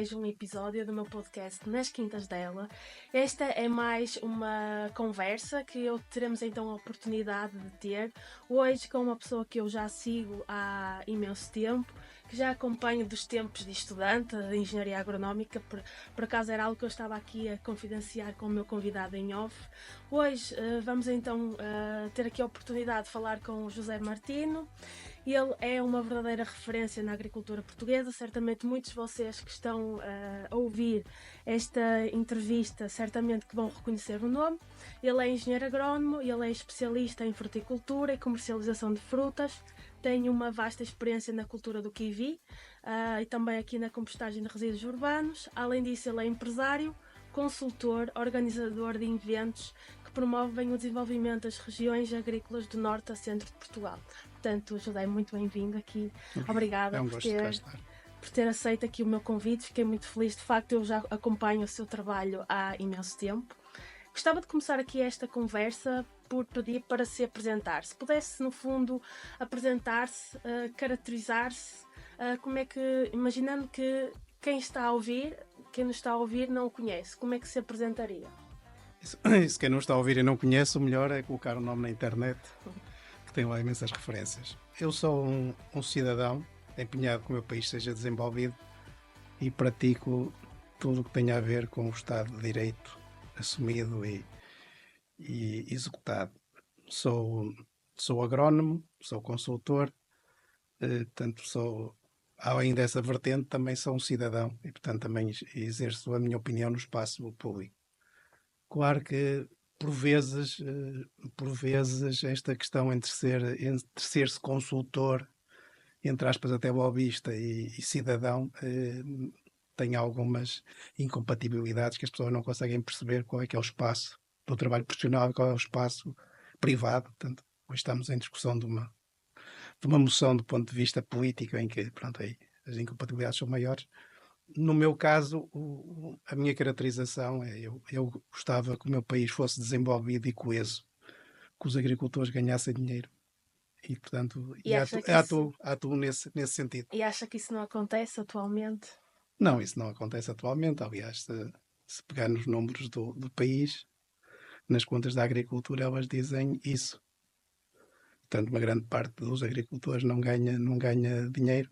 mais um episódio do meu podcast Nas Quintas dela. Esta é mais uma conversa que teremos então a oportunidade de ter hoje com uma pessoa que eu já sigo há imenso tempo, que já acompanho dos tempos de estudante de Engenharia Agronómica. Por acaso era algo que eu estava aqui a confidenciar com o meu convidado em off. Hoje vamos então ter aqui a oportunidade de falar com o José Martino. Ele é uma verdadeira referência na agricultura portuguesa. Certamente muitos de vocês que estão a ouvir esta entrevista certamente que vão reconhecer o nome. Ele é engenheiro agrónomo, ele é especialista em fruticultura e comercialização de frutas, tem uma vasta experiência na cultura do kiwi e também aqui na compostagem de resíduos urbanos. Além disso, ele é empresário, consultor, organizador de eventos que promovem o desenvolvimento das regiões agrícolas do norte a centro de Portugal. Portanto, José, muito bem-vindo aqui. Obrigada por ter aceito aqui o meu convite. Fiquei muito feliz. De facto, eu já acompanho o seu trabalho há imenso tempo. Gostava de começar aqui esta conversa por pedir para se apresentar. Se pudesse, no fundo, apresentar-se, caracterizar-se, como é que, imaginando que quem nos está a ouvir não o conhece, como é que se apresentaria? Se quem não está a ouvir e não conhece, o melhor é colocar o nome na internet, que tem lá imensas referências. Eu sou um cidadão empenhado que o meu país seja desenvolvido e pratico tudo o que tem a ver com o Estado de Direito assumido e executado. Sou agrónomo, sou consultor, portanto além dessa vertente, também sou um cidadão e, portanto, também exerço a minha opinião no espaço público. Claro que, por vezes esta questão entre ser-se consultor, entre aspas, até lobista e cidadão, tem algumas incompatibilidades que as pessoas não conseguem perceber qual é que é o espaço do trabalho profissional e qual é o espaço privado. Portanto, hoje estamos em discussão de uma moção do ponto de vista político em que, pronto, aí as incompatibilidades são maiores. No meu caso, a minha caracterização é eu gostava que o meu país fosse desenvolvido e coeso, que os agricultores ganhassem dinheiro. E, portanto, atuo nesse sentido. E acha que isso não acontece atualmente? Não, isso não acontece atualmente. Aliás, se pegar nos números do país, nas contas da agricultura, elas dizem isso. Portanto, uma grande parte dos agricultores não ganha dinheiro.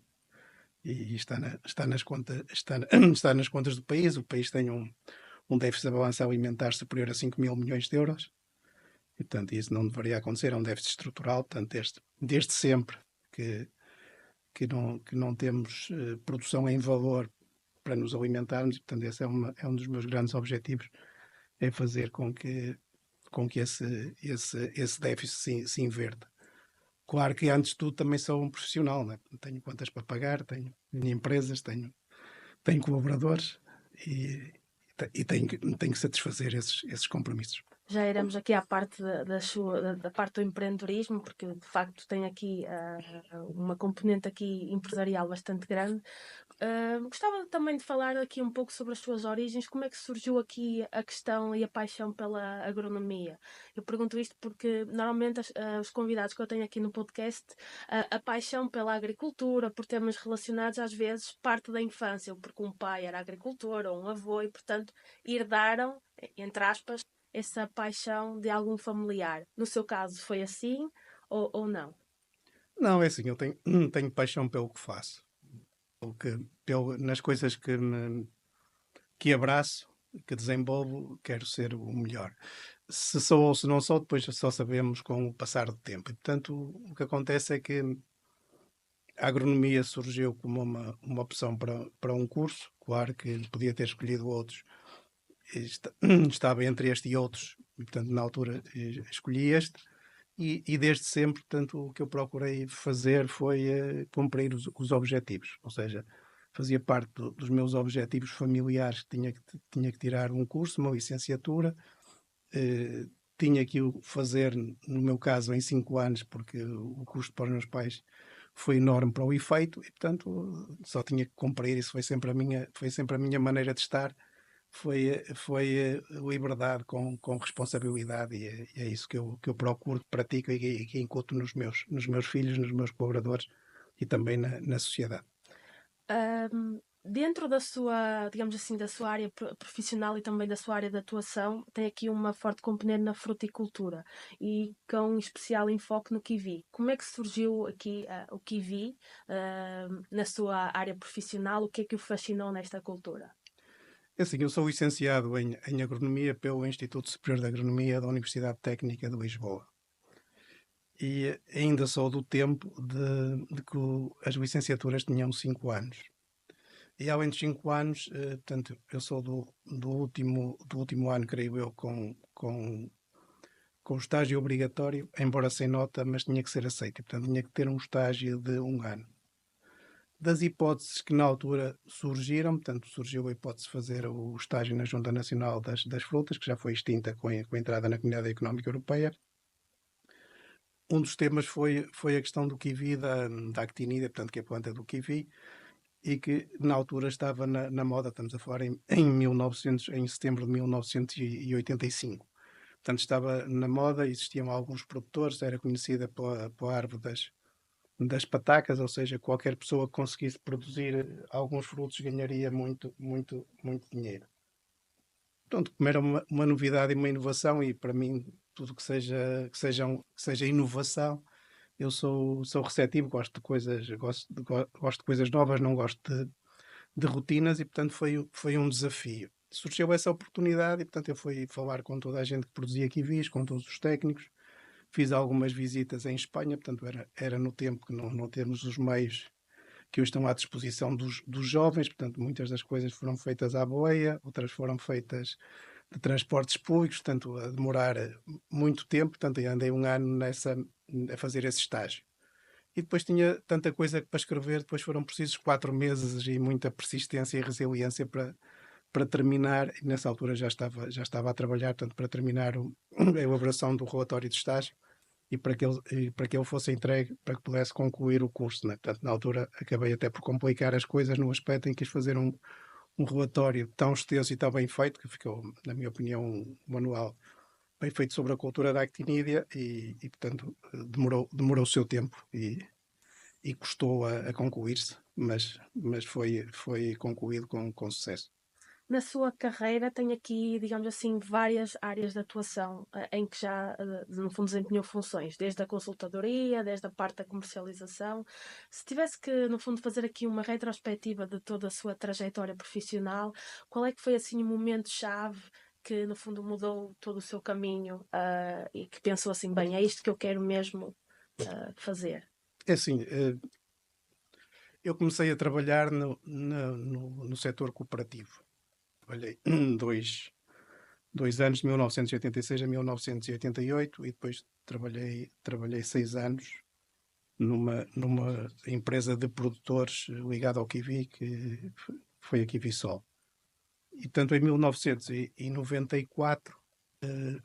E está nas contas do país. O país tem um déficit da balança alimentar superior a 5 mil milhões de euros. E, portanto, isso não deveria acontecer. É um déficit estrutural. Portanto, desde sempre que não temos produção em valor para nos alimentarmos. E, portanto, esse é um dos meus grandes objetivos, é fazer com que esse déficit se inverta. Claro que, antes de tudo, também sou um profissional, né? Tenho contas para pagar, tenho empresas, tenho colaboradores e tenho que satisfazer esses compromissos. Já iremos aqui à parte da parte do empreendedorismo, porque de facto tem aqui uma componente aqui empresarial bastante grande. Gostava também de falar aqui um pouco sobre as suas origens. Como é que surgiu aqui a questão e a paixão pela agronomia? Eu pergunto isto porque normalmente os convidados que eu tenho aqui no podcast, a paixão pela agricultura, por temas relacionados, às vezes parte da infância, porque um pai era agricultor ou um avô e, portanto, herdaram, entre aspas, essa paixão de algum familiar. No seu caso foi assim ou não? Não, é assim, eu tenho paixão pelo que faço. Nas coisas que abraço, que desenvolvo, quero ser o melhor. Se sou ou se não sou, depois só sabemos com o passar do tempo. E, portanto, o que acontece é que a agronomia surgiu como uma opção para um curso. Claro que podia ter escolhido outros. Estava entre este e outros. E, portanto, na altura escolhi este. E desde sempre, portanto, o que eu procurei fazer foi cumprir os objetivos. Ou seja, fazia parte dos meus objetivos familiares. Tinha que tirar um curso, uma licenciatura. Tinha que o fazer, no meu caso, em 5 anos, porque o custo para os meus pais foi enorme para o efeito e, portanto, só tinha que cumprir. Isso foi sempre a minha maneira de estar. Foi liberdade com responsabilidade e é isso que eu procuro, pratico e que incuto nos meus filhos, nos meus colaboradores e também na sociedade. Dentro da sua, digamos assim, da sua área profissional e também da sua área de atuação, tem aqui uma forte componente na fruticultura e com especial enfoque no kiwi. Como é que surgiu aqui o kiwi na sua área profissional? O que é que o fascinou nesta cultura? É assim, eu sou licenciado em Agronomia pelo Instituto Superior de Agronomia da Universidade Técnica de Lisboa. E ainda sou do tempo de que as licenciaturas tinham 5 anos. E além dos 5 anos, portanto, eu sou do último ano, creio eu, com o estágio obrigatório, embora sem nota, mas tinha que ser aceito. E, portanto, tinha que ter um estágio de 1 ano. Das hipóteses que na altura surgiram, portanto, surgiu a hipótese de fazer o estágio na Junta Nacional das Frutas, que já foi extinta com a entrada na Comunidade Económica Europeia. Um dos temas foi a questão do kiwi, da actinídea, portanto, que é a planta do kiwi, e que na altura estava na moda, estamos a falar em setembro de 1985. Portanto, estava na moda, existiam alguns produtores, era conhecida pela árvore das patacas, ou seja, qualquer pessoa que conseguisse produzir alguns frutos ganharia muito, muito, muito dinheiro. Portanto, como era uma novidade e uma inovação, e para mim, tudo que seja inovação, eu sou receptivo, gosto de coisas novas, não gosto de rotinas, e portanto foi um desafio. Surgiu essa oportunidade e portanto eu fui falar com toda a gente que produzia kiwis, com todos os técnicos, fiz algumas visitas em Espanha, portanto era no tempo que não temos os meios que hoje estão à disposição dos jovens, portanto muitas das coisas foram feitas à boleia, outras foram feitas de transportes públicos, portanto a demorar muito tempo, portanto eu andei 1 ano a fazer esse estágio. E depois tinha tanta coisa para escrever, depois foram precisos 4 meses e muita persistência e resiliência para terminar, e nessa altura já estava a trabalhar, portanto, para terminar a elaboração do relatório de estágio e para que ele fosse entregue, para que pudesse concluir o curso, né? Portanto, na altura acabei até por complicar as coisas no aspecto em que quis fazer um relatório tão extenso e tão bem feito, que ficou, na minha opinião, um manual bem feito sobre a cultura da actinídea portanto, demorou o seu tempo e custou a concluir-se, mas foi concluído com sucesso. Na sua carreira tem aqui, digamos assim, várias áreas de atuação em que já, no fundo, desempenhou funções, desde a consultadoria, desde a parte da comercialização. Se tivesse que, no fundo, fazer aqui uma retrospectiva de toda a sua trajetória profissional, qual é que foi, assim, o momento-chave que, no fundo, mudou todo o seu caminho e que pensou assim, bem, é isto que eu quero mesmo fazer? É assim, eu comecei a trabalhar no setor cooperativo. Trabalhei dois anos, de 1986 a 1988, e depois trabalhei 6 anos numa empresa de produtores ligada ao kiwi, que foi a Kiwisol. E tanto em 1994 a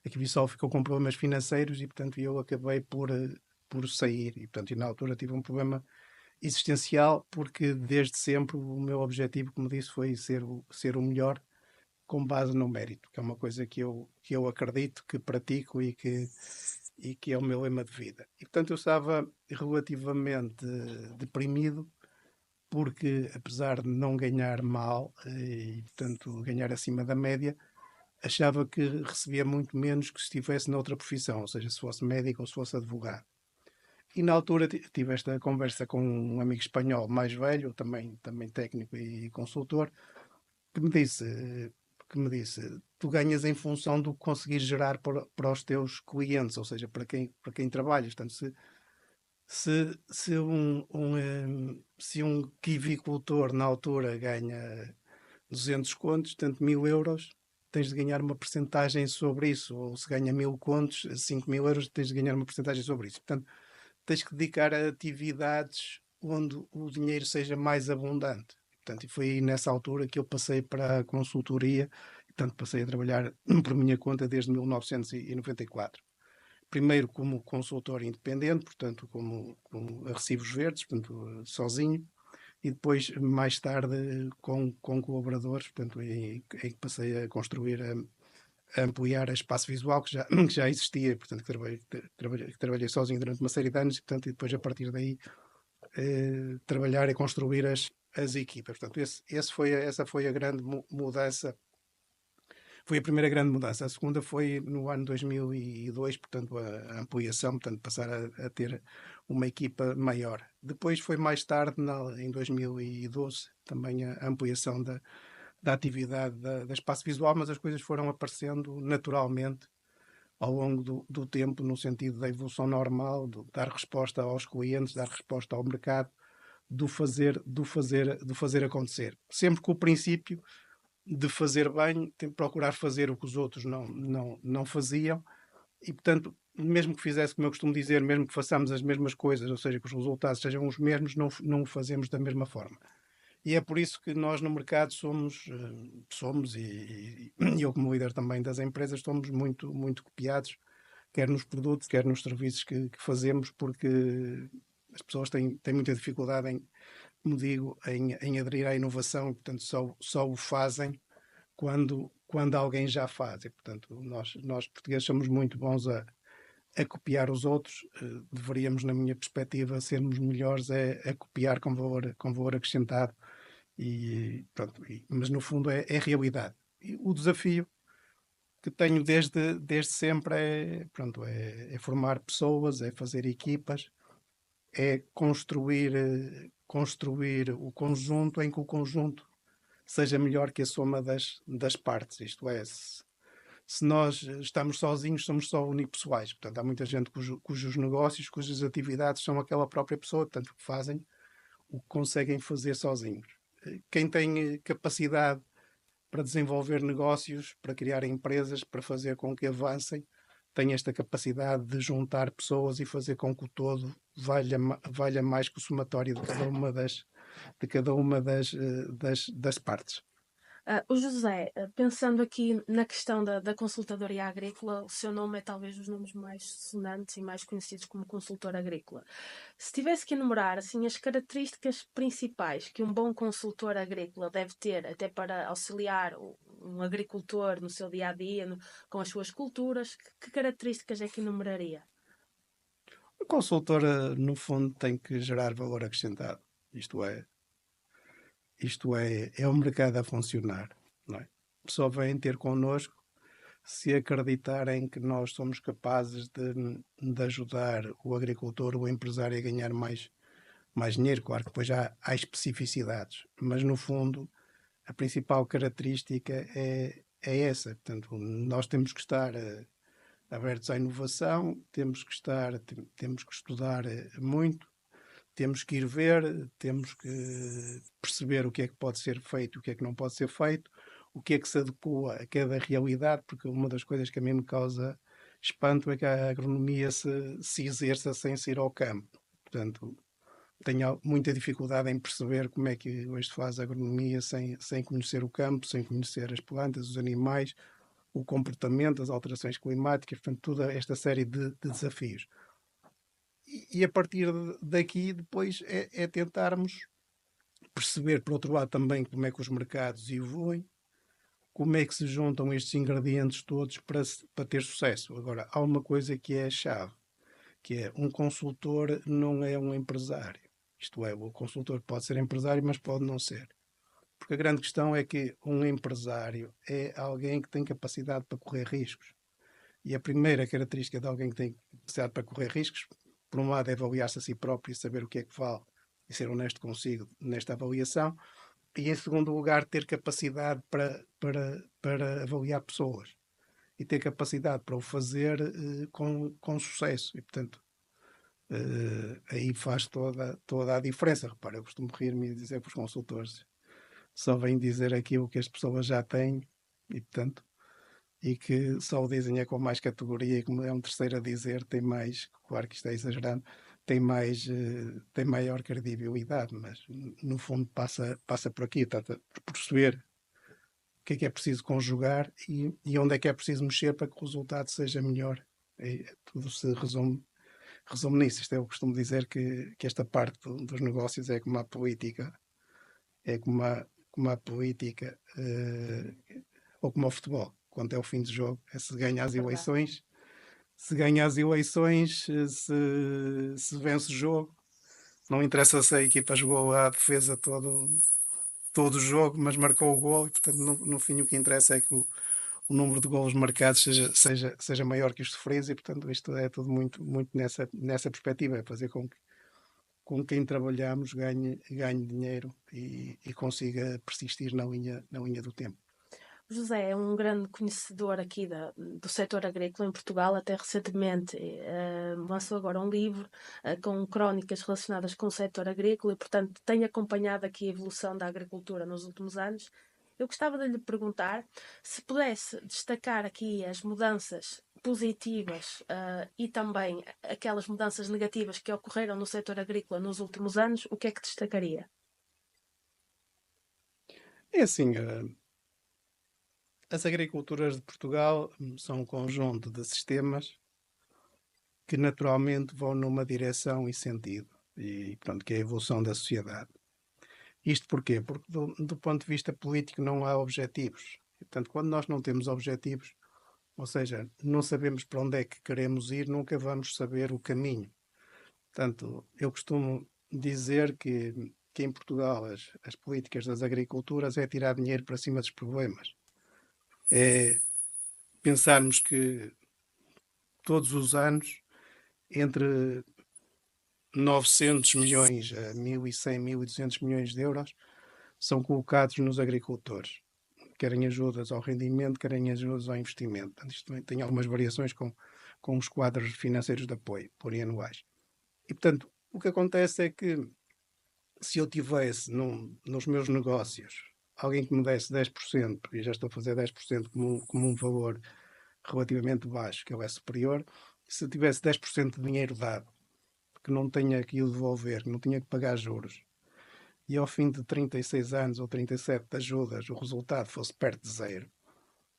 Kiwisol ficou com problemas financeiros e, portanto, eu acabei por sair. E, portanto, na altura tive um problema existencial, porque desde sempre o meu objetivo, como disse, foi ser o melhor com base no mérito, que é uma coisa que eu acredito, que pratico e que é o meu lema de vida. E, portanto, eu estava relativamente deprimido, porque, apesar de não ganhar mal e, portanto, ganhar acima da média, achava que recebia muito menos que se estivesse noutra profissão, ou seja, se fosse médico ou se fosse advogado. E na altura tive esta conversa com um amigo espanhol mais velho, também técnico e consultor, que me disse, tu ganhas em função do que conseguires gerar para os teus clientes, ou seja, para quem trabalhas. Portanto, se um kiwicultor na altura ganha 200 contos, portanto 1000 euros, tens de ganhar uma percentagem sobre isso, ou se ganha 1000 contos, 5000 euros, tens de ganhar uma percentagem sobre isso. Portanto, tens que dedicar a atividades onde o dinheiro seja mais abundante. Portanto, e foi aí nessa altura que eu passei para a consultoria, portanto, passei a trabalhar por minha conta desde 1994. Primeiro como consultor independente, portanto, como a recibos verdes, portanto, sozinho, e depois, mais tarde, com colaboradores, portanto, em que passei a construir, a ampliar a espaço visual que já existia, portanto, que trabalhei sozinho durante uma série de anos, e, portanto, e depois, a partir daí, trabalhar e construir as equipas. Portanto, essa foi a grande mudança. Foi a primeira grande mudança. A segunda foi no ano 2002, portanto, a ampliação, portanto, passar a ter uma equipa maior. Depois foi mais tarde, em 2012, também a ampliação da atividade da espaço visual, mas as coisas foram aparecendo naturalmente ao longo do tempo, no sentido da evolução normal, de dar resposta aos clientes, dar resposta ao mercado, do fazer acontecer. Sempre com o princípio de fazer bem, tem que procurar fazer o que os outros não faziam, e portanto, mesmo que fizesse, como eu costumo dizer, mesmo que façamos as mesmas coisas, ou seja, que os resultados sejam os mesmos, não o fazemos da mesma forma. E é por isso que nós no mercado somos e eu como líder também das empresas, somos muito, muito copiados, quer nos produtos, quer nos serviços que fazemos, porque as pessoas têm muita dificuldade como digo, em aderir à inovação, e portanto só o fazem quando alguém já faz. E, portanto, nós portugueses somos muito bons a copiar os outros. Deveríamos, na minha perspectiva, sermos melhores a copiar com valor acrescentado. Pronto, mas no fundo é realidade. E o desafio que tenho desde sempre é formar pessoas, é fazer equipas, é construir o conjunto em que o conjunto seja melhor que a soma das partes. Isto é, se nós estamos sozinhos, somos só unipessoais. Portanto, há muita gente cujos negócios, cujas atividades são aquela própria pessoa, portanto, que fazem o que conseguem fazer sozinhos. Quem tem capacidade para desenvolver negócios, para criar empresas, para fazer com que avancem, tem esta capacidade de juntar pessoas e fazer com que o todo valha mais que o somatório de cada uma das partes. O José, pensando aqui na questão da consultadoria agrícola, o seu nome é talvez dos nomes mais sonantes e mais conhecidos como consultor agrícola. Se tivesse que enumerar assim, as características principais que um bom consultor agrícola deve ter, até para auxiliar um agricultor no seu dia a dia, com as suas culturas, que características é que enumeraria? A consultora, no fundo, tem que gerar valor acrescentado. Isto é o mercado a funcionar, não é? Só vêm ter connosco se acreditarem que nós somos capazes de ajudar o agricultor, o empresário a ganhar mais dinheiro. Claro que depois há especificidades, mas no fundo a principal característica é essa. Portanto, nós temos que estar abertos à inovação, temos que estudar muito, temos que ir ver, temos que perceber o que é que pode ser feito, o que é que não pode ser feito, o que é que se adequa a cada realidade, porque uma das coisas que a mim me causa espanto é que a agronomia se exerça sem se ir ao campo. Portanto, tenho muita dificuldade em perceber como é que hoje se faz a agronomia sem conhecer o campo, sem conhecer as plantas, os animais, o comportamento, as alterações climáticas, portanto, toda esta série de desafios. E a partir daqui, depois, é tentarmos perceber, por outro lado, também como é que os mercados evoluem, como é que se juntam estes ingredientes todos para ter sucesso. Agora, há uma coisa que é a chave, que é um consultor não é um empresário. Isto é, o consultor pode ser empresário, mas pode não ser. Porque a grande questão é que um empresário é alguém que tem capacidade para correr riscos. E a primeira característica de alguém que tem capacidade para correr riscos, por um lado, é avaliar-se a si próprio e saber o que é que vale e ser honesto consigo nesta avaliação. E, em segundo lugar, ter capacidade para avaliar pessoas e ter capacidade para o fazer com sucesso. E, portanto, aí faz toda a diferença. Repara, eu costumo rir-me e dizer que os consultores só vêm dizer aquilo que as pessoas já têm e, portanto, e que só o dizem é com mais categoria e como é um terceiro a dizer, tem mais, claro que isto é exagerando, tem maior credibilidade, mas no fundo passa por aqui, por perceber o que é preciso conjugar e onde é que é preciso mexer para que o resultado seja melhor. Tudo se resume nisso. Isto eu costumo dizer que esta parte dos negócios é como a política, é como a política ou como ao futebol. Quando é o fim de jogo, é se ganha as eleições, se vence o jogo, Não interessa se a equipa jogou a defesa todo o jogo, mas marcou o gol e, portanto, no fim o que interessa é que o número de golos marcados seja maior que os sofridos e, portanto, isto é tudo muito nessa perspectiva, é fazer com que com quem trabalhamos ganhe dinheiro e consiga persistir na linha do tempo. José é um grande conhecedor aqui do setor agrícola em Portugal, até recentemente lançou agora um livro com crónicas relacionadas com o setor agrícola e, portanto, tem acompanhado aqui a evolução da agricultura nos últimos anos. Eu gostava de lhe perguntar se pudesse destacar aqui as mudanças positivas e também aquelas mudanças negativas que ocorreram no setor agrícola nos últimos anos, o que é que destacaria? É assim, as agriculturas de Portugal são um conjunto de sistemas que naturalmente vão numa direção e sentido, e portanto que é a evolução da sociedade. Isto porquê? Porque do ponto de vista político não há objetivos. E, portanto, quando nós não temos objetivos, ou seja, não sabemos para onde é que queremos ir, nunca vamos saber o caminho. Portanto, eu costumo dizer que em Portugal as políticas das agriculturas é tirar dinheiro para cima dos problemas. É pensarmos que todos os anos, entre 900 milhões a 1.100, 1.200 milhões de euros, são colocados nos agricultores. Querem ajudas ao rendimento, querem ajudas ao investimento. Portanto, isto também tem algumas variações com os quadros financeiros de apoio plurianuais. E, portanto, o que acontece é que se eu tivesse nos meus negócios alguém que me desse 10%, e já estou a fazer 10% como um valor relativamente baixo, que ele é superior, se eu tivesse 10% de dinheiro dado, que não tenha que o devolver, que não tinha que pagar juros, e ao fim de 36 anos ou 37 de ajudas o resultado fosse perto de zero,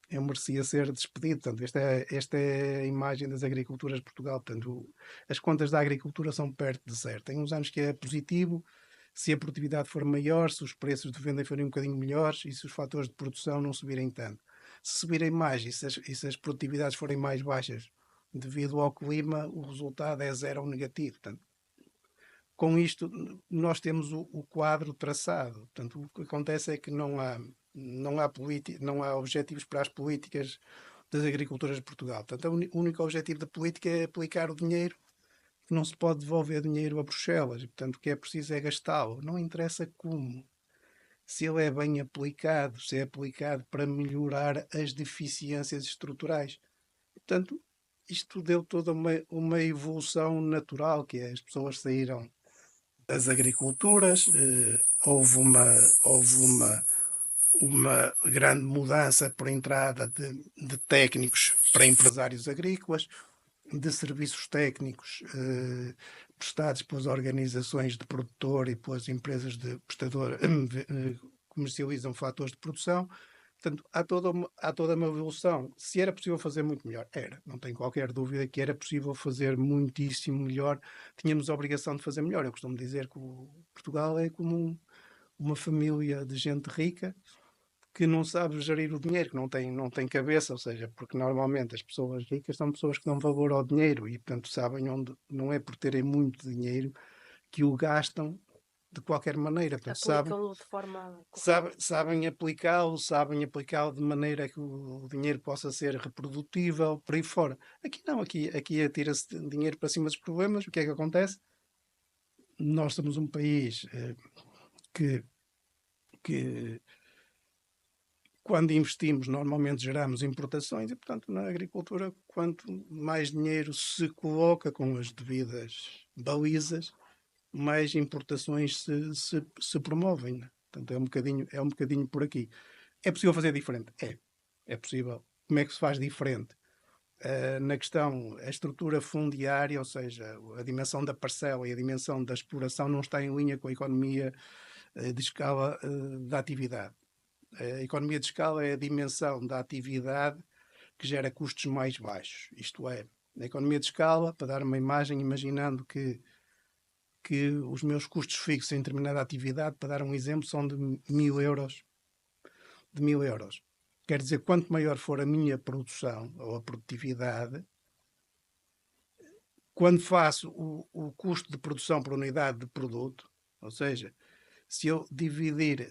eu merecia ser despedido. Portanto, esta é a imagem das agriculturas de Portugal. Portanto, as contas da agricultura são perto de zero. Tem uns anos que é positivo, se a produtividade for maior, se os preços de venda forem um bocadinho melhores e se os fatores de produção não subirem tanto. Se subirem mais e se as produtividades forem mais baixas devido ao clima, o resultado é zero ou negativo. Portanto, com isto, nós temos o quadro traçado. Portanto, o que acontece é que não há objetivos para as políticas das agriculturas de Portugal. Portanto, o único objetivo da política é aplicar o dinheiro, que não se pode devolver dinheiro a Bruxelas. E, portanto, o que é preciso é gastá-lo. Não interessa como. Se ele é bem aplicado, se é aplicado para melhorar as deficiências estruturais. Portanto, isto deu toda uma evolução natural, que é as pessoas saíram das agriculturas, houve uma grande mudança por entrada de técnicos para empresários agrícolas, de serviços técnicos prestados pelas organizações de produtor e pelas empresas de prestador comercializam fatores de produção. Portanto, há toda uma evolução. Se era possível fazer muito melhor, era. Não tenho qualquer dúvida que era possível fazer muitíssimo melhor. Tínhamos a obrigação de fazer melhor. Eu costumo dizer que Portugal é como uma família de gente rica que não sabe gerir o dinheiro, que não tem cabeça, ou seja, porque normalmente as pessoas ricas são pessoas que dão valor ao dinheiro e, portanto, sabem onde, não é por terem muito dinheiro que o gastam de qualquer maneira. Portanto, Aplicam-lo de forma correta. sabem aplicá-lo de maneira que o dinheiro possa ser reprodutível, por aí fora. Aqui não, aqui atira-se dinheiro para cima dos problemas. O que é que acontece? Nós somos um país que, que quando investimos, normalmente geramos importações e, portanto, na agricultura, quanto mais dinheiro se coloca com as devidas balizas, mais importações se promovem. Né? Portanto, é um bocadinho por aqui. É possível fazer diferente? É possível. Como é que se faz diferente? Na questão, a estrutura fundiária, ou seja, a dimensão da parcela e a dimensão da exploração não está em linha com a economia de escala da atividade. A economia de escala é a dimensão da atividade que gera custos mais baixos. Isto é, na economia de escala, para dar uma imagem, imaginando que os meus custos fixos em determinada atividade, para dar um exemplo, são de 1.000 euros. De 1.000 euros. Quer dizer, quanto maior for a minha produção ou a produtividade, quando faço o custo de produção por unidade de produto, ou seja, se eu dividir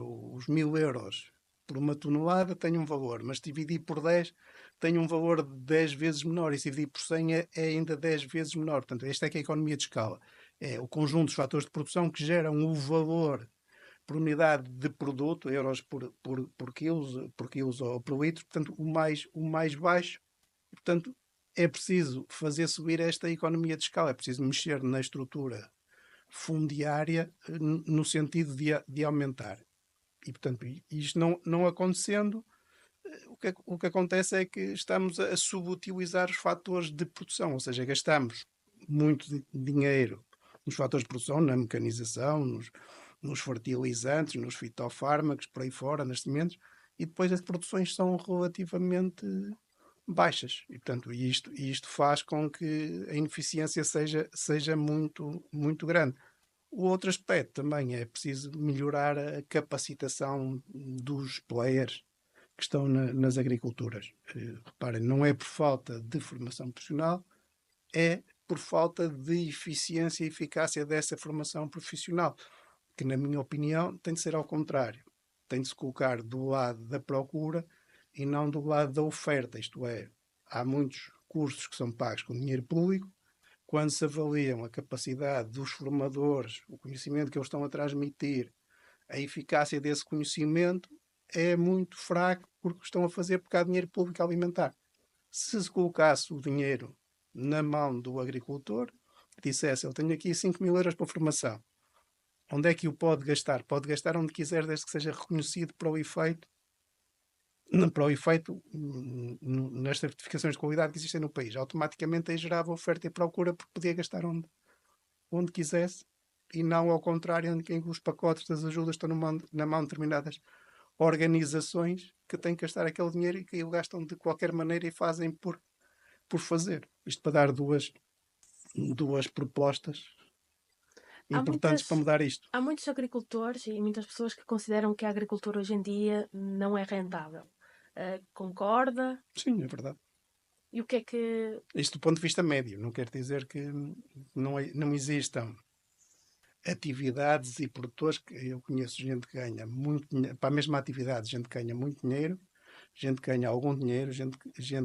os 1000 euros por uma tonelada, tenho um valor, mas dividir por 10, tenho um valor de 10 vezes menor, e se dividir por 100 é ainda 10 vezes menor. Portanto, esta é que é a economia de escala. É o conjunto dos fatores de produção que geram o valor por unidade de produto, euros por quilos ou por litro, portanto, o mais baixo. Portanto, é preciso fazer subir esta economia de escala, é preciso mexer na estrutura fundiária no sentido de aumentar. E, portanto, isto não acontecendo, o que acontece é que estamos a subutilizar os fatores de produção, ou seja, gastamos muito dinheiro nos fatores de produção, na mecanização, nos fertilizantes, nos fitofármacos, por aí fora, nas sementes, e depois as produções são relativamente baixas. E, portanto, isto faz com que a ineficiência seja muito, muito grande. O outro aspecto também é preciso melhorar a capacitação dos players que estão nas agriculturas. Reparem, não é por falta de formação profissional, é por falta de eficiência e eficácia dessa formação profissional, que, na minha opinião, tem de ser ao contrário. Tem de se colocar do lado da procura e não do lado da oferta. Isto é, há muitos cursos que são pagos com dinheiro público. Quando se avaliam a capacidade dos formadores, o conhecimento que eles estão a transmitir, a eficácia desse conhecimento é muito fraco, porque estão a fazer porque há dinheiro público a alimentar. Se se colocasse o dinheiro na mão do agricultor, dissesse: eu tenho aqui 5.000 euros para formação, onde é que o pode gastar? Pode gastar onde quiser, desde que seja reconhecido para o efeito nas certificações de qualidade que existem no país. Automaticamente aí gerava oferta e procura, porque podia gastar onde quisesse, e não ao contrário, em que os pacotes das ajudas estão na mão de determinadas organizações que têm que gastar aquele dinheiro e que o gastam de qualquer maneira e fazem por fazer. Isto para dar duas propostas Há importantes para muitas, mudar isto. há muitos agricultores e muitas pessoas que consideram que a agricultura hoje em dia não é rentável. Concorda? Sim, é verdade. E o que é que. Isto do ponto de vista médio. Não quer dizer que não existam atividades e produtores, que eu conheço gente que ganha muito dinheiro, para a mesma atividade, gente que ganha muito dinheiro, gente que ganha algum dinheiro, gente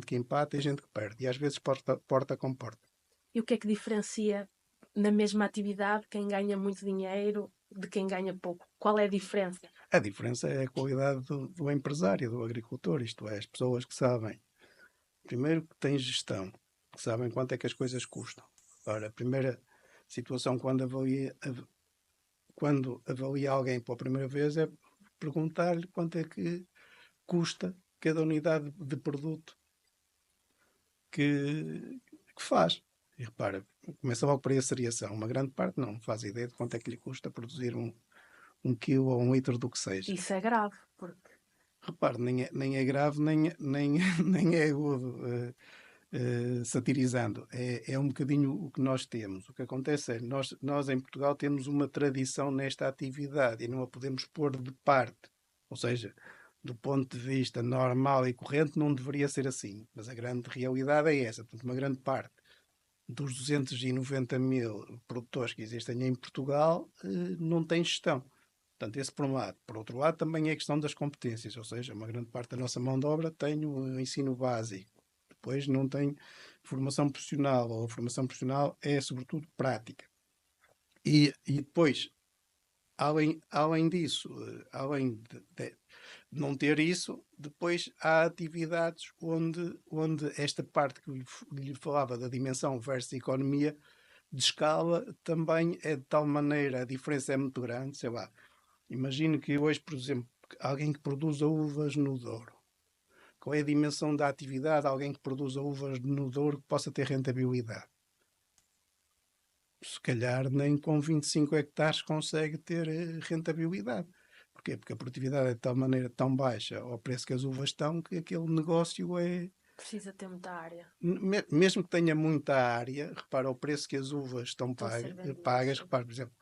que empata e gente que perde. E às vezes porta com porta. E o que é que diferencia na mesma atividade quem ganha muito dinheiro de quem ganha pouco? Qual é a diferença? A diferença é a qualidade do empresário, do agricultor, isto é, as pessoas que sabem, primeiro, que têm gestão, que sabem quanto é que as coisas custam. Ora, a primeira situação quando avalia alguém pela primeira vez é perguntar-lhe quanto é que custa cada unidade de produto que faz. E repara, começa logo por aí a seriação. Uma grande parte não faz ideia de quanto é que lhe custa produzir um quilo ou um litro do que seja. Isso é grave, porque Repare, nem é grave, nem é agudo, satirizando. É um bocadinho o que nós temos. O que acontece é, nós em Portugal temos uma tradição nesta atividade e não a podemos pôr de parte. Ou seja, do ponto de vista normal e corrente, não deveria ser assim. Mas a grande realidade é essa. Portanto, uma grande parte dos 290.000 produtores que existem em Portugal não tem gestão. Portanto, esse por um lado. Por outro lado, também é a questão das competências, ou seja, uma grande parte da nossa mão de obra tem o ensino básico. Depois não tem formação profissional, ou a formação profissional é sobretudo prática. E depois, além disso, além de não ter isso, depois há atividades onde esta parte que lhe falava da dimensão versus economia de escala também é de tal maneira, a diferença é muito grande, sei lá. Imagino que hoje, por exemplo, alguém que produza uvas no Douro. Qual é a dimensão da atividade? Alguém que produza uvas no Douro que possa ter rentabilidade. Se calhar nem com 25 hectares consegue ter rentabilidade. Porquê? Porque a produtividade é de tal maneira tão baixa ao preço que as uvas estão, que aquele negócio é. precisa ter muita área. Mesmo que tenha muita área, repara o preço que as uvas estão Estão a ser pagas. vendidas. Repara, por exemplo,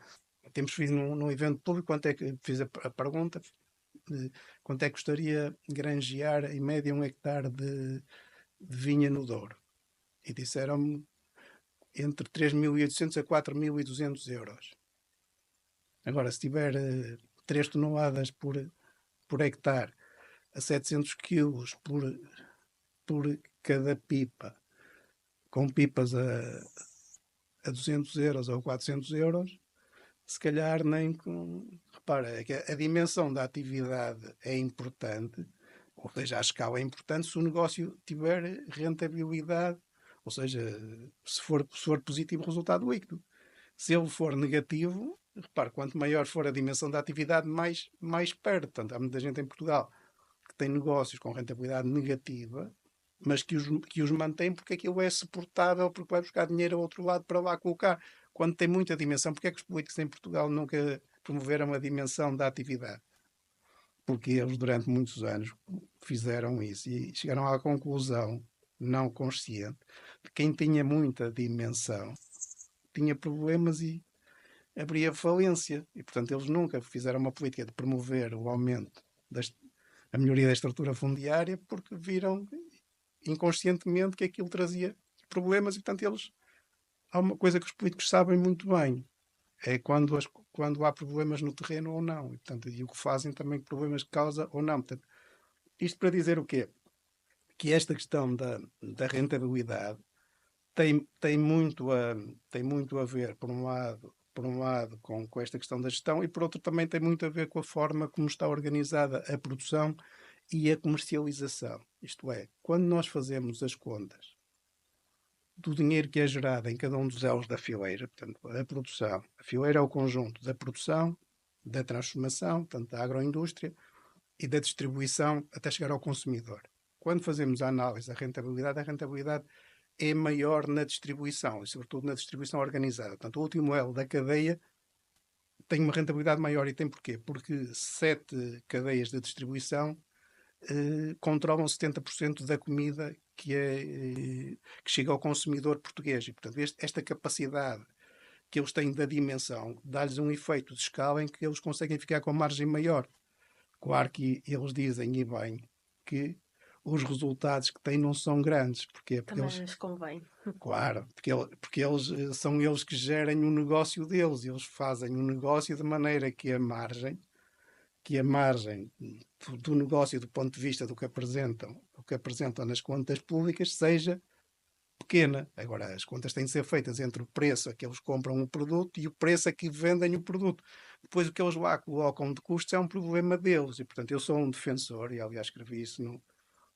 temos feito num evento público, quanto é que fiz a pergunta, quanto é que custaria granjear em média 1 hectare de vinha no Douro? E disseram-me entre 3.800 a 4.200 euros. Agora, se tiver 3 toneladas por hectare, a 700 quilos por cada pipa, com pipas a 200 euros ou 400 euros, se calhar nem com... Repara, é que a dimensão da atividade é importante, ou seja, a escala é importante se o negócio tiver rentabilidade, ou seja, se for positivo o resultado líquido. Se ele for negativo, repare, quanto maior for a dimensão da atividade, mais perde. Portanto, há muita gente em Portugal que tem negócios com rentabilidade negativa, mas que os mantém porque aquilo é suportável, porque vai buscar dinheiro ao outro lado para lá colocar. Quando tem muita dimensão, porque é que os políticos em Portugal nunca promoveram a dimensão da atividade? Porque eles, durante muitos anos, fizeram isso e chegaram à conclusão, não consciente, de quem tinha muita dimensão tinha problemas e abria falência. E, portanto, eles nunca fizeram uma política de promover o aumento, a melhoria da estrutura fundiária, porque viram inconscientemente que aquilo trazia problemas e, portanto, há uma coisa que os políticos sabem muito bem, é quando há problemas no terreno ou não. E, portanto, e o que fazem também, problemas que causa ou não. Portanto, isto para dizer o quê? Que esta questão da rentabilidade tem muito a ver, por um lado com esta questão da gestão e por outro também tem muito a ver com a forma como está organizada a produção e a comercialização. Isto é, quando nós fazemos as contas do dinheiro que é gerado em cada um dos elos da fileira, portanto, a produção, a fileira é o conjunto da produção, da transformação, portanto, da agroindústria e da distribuição até chegar ao consumidor. Quando fazemos a análise da rentabilidade, a rentabilidade é maior na distribuição, e sobretudo na distribuição organizada. Portanto, o último elo da cadeia tem uma rentabilidade maior. E tem porquê? Porque 7 cadeias de distribuição controlam 70% da comida que chega ao consumidor português. E, portanto, esta capacidade que eles têm da dimensão dá-lhes um efeito de escala em que eles conseguem ficar com a margem maior. Claro que eles dizem, e bem, que os resultados que têm não são grandes. Porquê? Porque Também eles... lhes convém. Claro, porque eles são eles que gerem o negócio deles. Eles fazem o negócio de maneira que a margem do negócio do ponto de vista do que apresentam nas contas públicas seja pequena. Agora, as contas têm de ser feitas entre o preço a que eles compram o produto e o preço a que vendem o produto. Depois, o que eles lá colocam de custos é um problema deles. E, portanto, eu sou um defensor, e aliás escrevi isso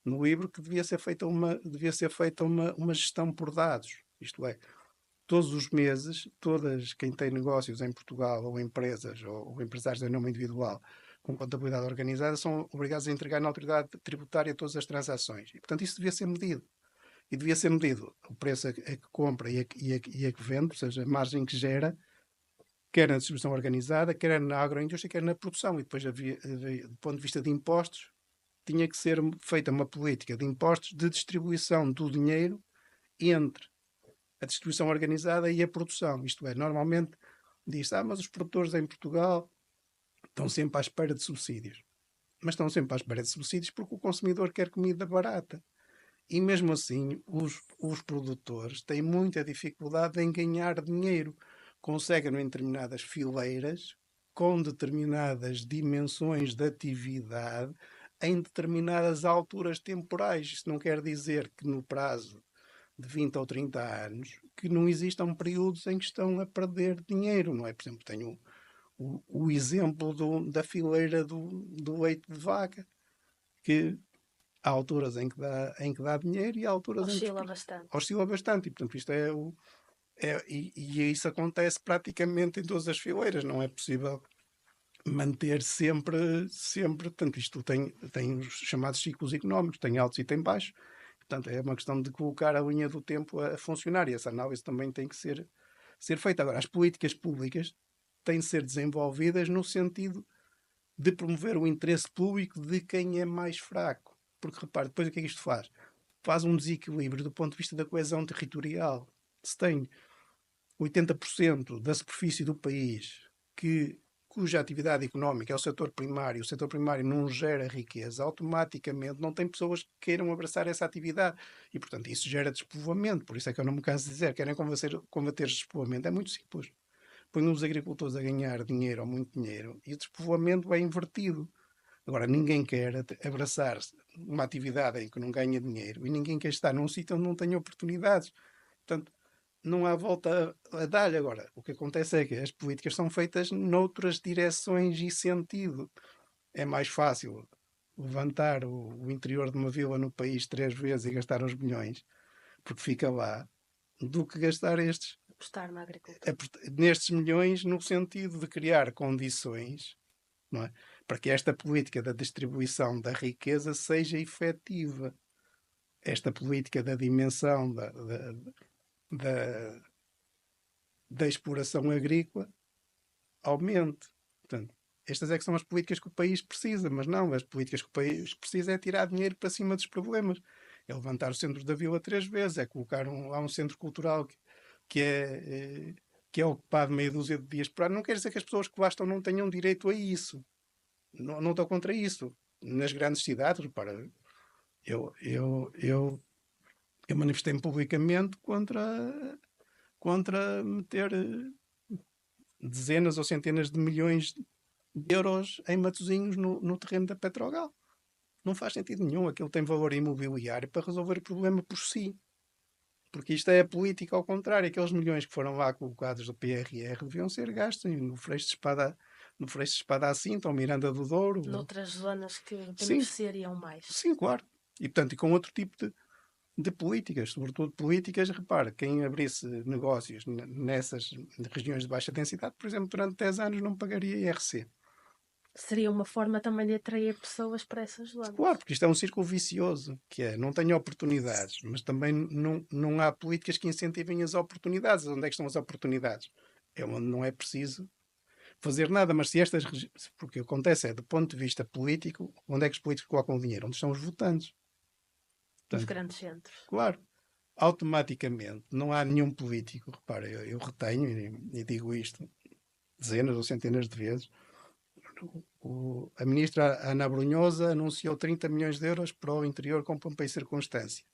no livro, que devia ser feita uma gestão por dados. Isto é, todos os meses, quem tem negócios em Portugal, ou empresas, ou empresários em nome individual, com contabilidade organizada, são obrigados a entregar na autoridade tributária todas as transações. E, portanto, isso devia ser medido. E devia ser medido o preço a que compra e a que vende, ou seja, a margem que gera, quer na distribuição organizada, quer na agroindústria, quer na produção. E depois, do ponto de vista de impostos, tinha que ser feita uma política de impostos de distribuição do dinheiro entre a distribuição organizada e a produção. Isto é, normalmente diz-se, mas os produtores em Portugal estão sempre à espera de subsídios. Mas estão sempre à espera de subsídios porque o consumidor quer comida barata. E mesmo assim, os produtores têm muita dificuldade em ganhar dinheiro. Conseguem em determinadas fileiras, com determinadas dimensões de atividade, em determinadas alturas temporais. Isto não quer dizer que no prazo de 20 ou 30 anos que não existam períodos em que estão a perder dinheiro, não é? Por exemplo, tenho o exemplo da fileira do leite de vaca, que há alturas em que dá dinheiro e há alturas em que Oscila bastante. oscila bastante. E, portanto, isto e isso acontece praticamente em todas as fileiras. Não é possível manter sempre, portanto, isto tem os chamados ciclos económicos, tem altos e tem baixos. Portanto, é uma questão de colocar a linha do tempo a funcionar e essa análise também tem que ser feita. Agora, as políticas públicas têm de ser desenvolvidas no sentido de promover o interesse público de quem é mais fraco. Porque, repare, depois o que é que isto faz? Faz um desequilíbrio do ponto de vista da coesão territorial. Se tem 80% da superfície do país que cuja atividade económica é o setor primário não gera riqueza, automaticamente não tem pessoas que queiram abraçar essa atividade. E, portanto, isso gera despovoamento. Por isso é que eu não me canso de dizer, querem combater despovoamento. É muito simples. Põem os agricultores a ganhar dinheiro ou muito dinheiro e o despovoamento é invertido. Agora, ninguém quer abraçar uma atividade em que não ganha dinheiro e ninguém quer estar num sítio onde não tem oportunidades. Portanto, não há volta a dar-lhe. Agora, o que acontece é que as políticas são feitas noutras direções e sentido. É mais fácil levantar o interior de uma vila no país 3 vezes e gastar uns milhões, porque fica lá, do que gastar Apostar na agricultura. nestes milhões no sentido de criar condições, não é? Para que esta política da distribuição da riqueza seja efetiva. Esta política da dimensão da, da exploração agrícola aumente. Portanto, estas é que são as políticas que o país precisa, mas não, as políticas que o país precisa é tirar dinheiro para cima dos problemas. É levantar o centro da vila 3 vezes, é colocar lá um centro cultural que que é ocupado meia dúzia de dias por ano. Não quer dizer que as pessoas que lá estão não tenham direito a isso. Não, não estou contra isso. Nas grandes cidades, repara, eu, eu, eu, eu manifestei-me publicamente contra meter dezenas ou centenas de milhões de euros em Matosinhos no terreno da Petrogal. Não faz sentido nenhum. Aquilo tem valor imobiliário para resolver o problema por si. Porque isto é a política ao contrário. Aqueles milhões que foram lá colocados do PRR deviam ser gastos no Freixo de Espada, no Freixo de Espada à Cinta ou Miranda do Douro. Noutras zonas que Sim, beneficiariam mais. sim, claro. E portanto, e com outro tipo de políticas, sobretudo políticas, repara, quem abrisse negócios nessas regiões de baixa densidade, por exemplo, durante 10 anos não pagaria IRC. Seria uma forma também de atrair pessoas para essas zonas. Claro, porque isto é um círculo vicioso, que é, não tem oportunidades, mas também não há políticas que incentivem as oportunidades. Onde é que estão as oportunidades? É onde não é preciso fazer nada, mas se estas... Porque o que acontece é, do ponto de vista político, onde é que os políticos colocam o dinheiro? Onde estão os votantes. Nos Portanto, grandes centros. claro, automaticamente não há nenhum político, repara, eu retenho e digo isto dezenas ou centenas de vezes. A ministra Ana Brunhosa anunciou 30 milhões de euros para o interior com pompa e circunstância.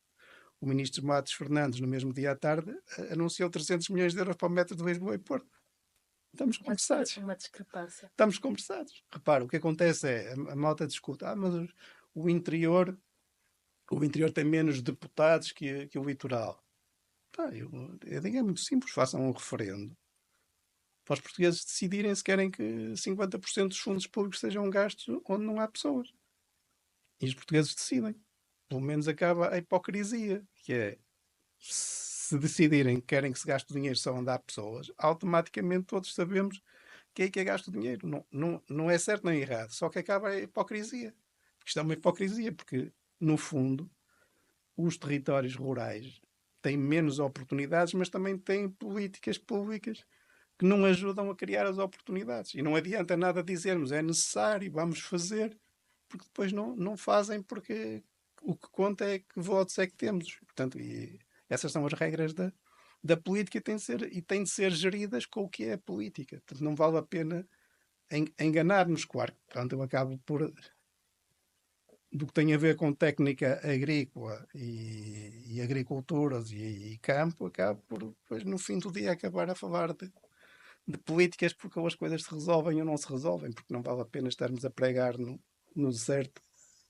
O ministro Matos Fernandes, no mesmo dia à tarde, anunciou 300 milhões de euros para o metro de Lisboa e Porto. Estamos conversados. Uma discrepância. Estamos conversados. Repara, o que acontece é, a malta discute, mas o interior tem menos deputados que o litoral. Eu digo, é muito simples, façam um referendo para os portugueses decidirem se querem que 50% dos fundos públicos sejam gastos onde não há pessoas. E os portugueses decidem. Pelo menos acaba a hipocrisia, que é, se decidirem que querem que se gaste o dinheiro só onde há pessoas, automaticamente todos sabemos que é gasto o dinheiro. Não é certo nem errado, só que acaba a hipocrisia. Isto é uma hipocrisia, porque, no fundo, os territórios rurais têm menos oportunidades, mas também têm políticas públicas que não ajudam a criar as oportunidades. E não adianta nada dizermos é necessário, vamos fazer, porque depois não fazem, porque o que conta é que votos é que temos. Portanto, essas são as regras da política e têm de ser geridas com o que é a política. Portanto, não vale a pena enganar-nos, claro. Portanto, eu acabo por, do que tem a ver com técnica agrícola e agriculturas e campo, acabo por, depois, no fim do dia, acabar a falar de políticas porque ou as coisas se resolvem ou não se resolvem, porque não vale a pena estarmos a pregar no deserto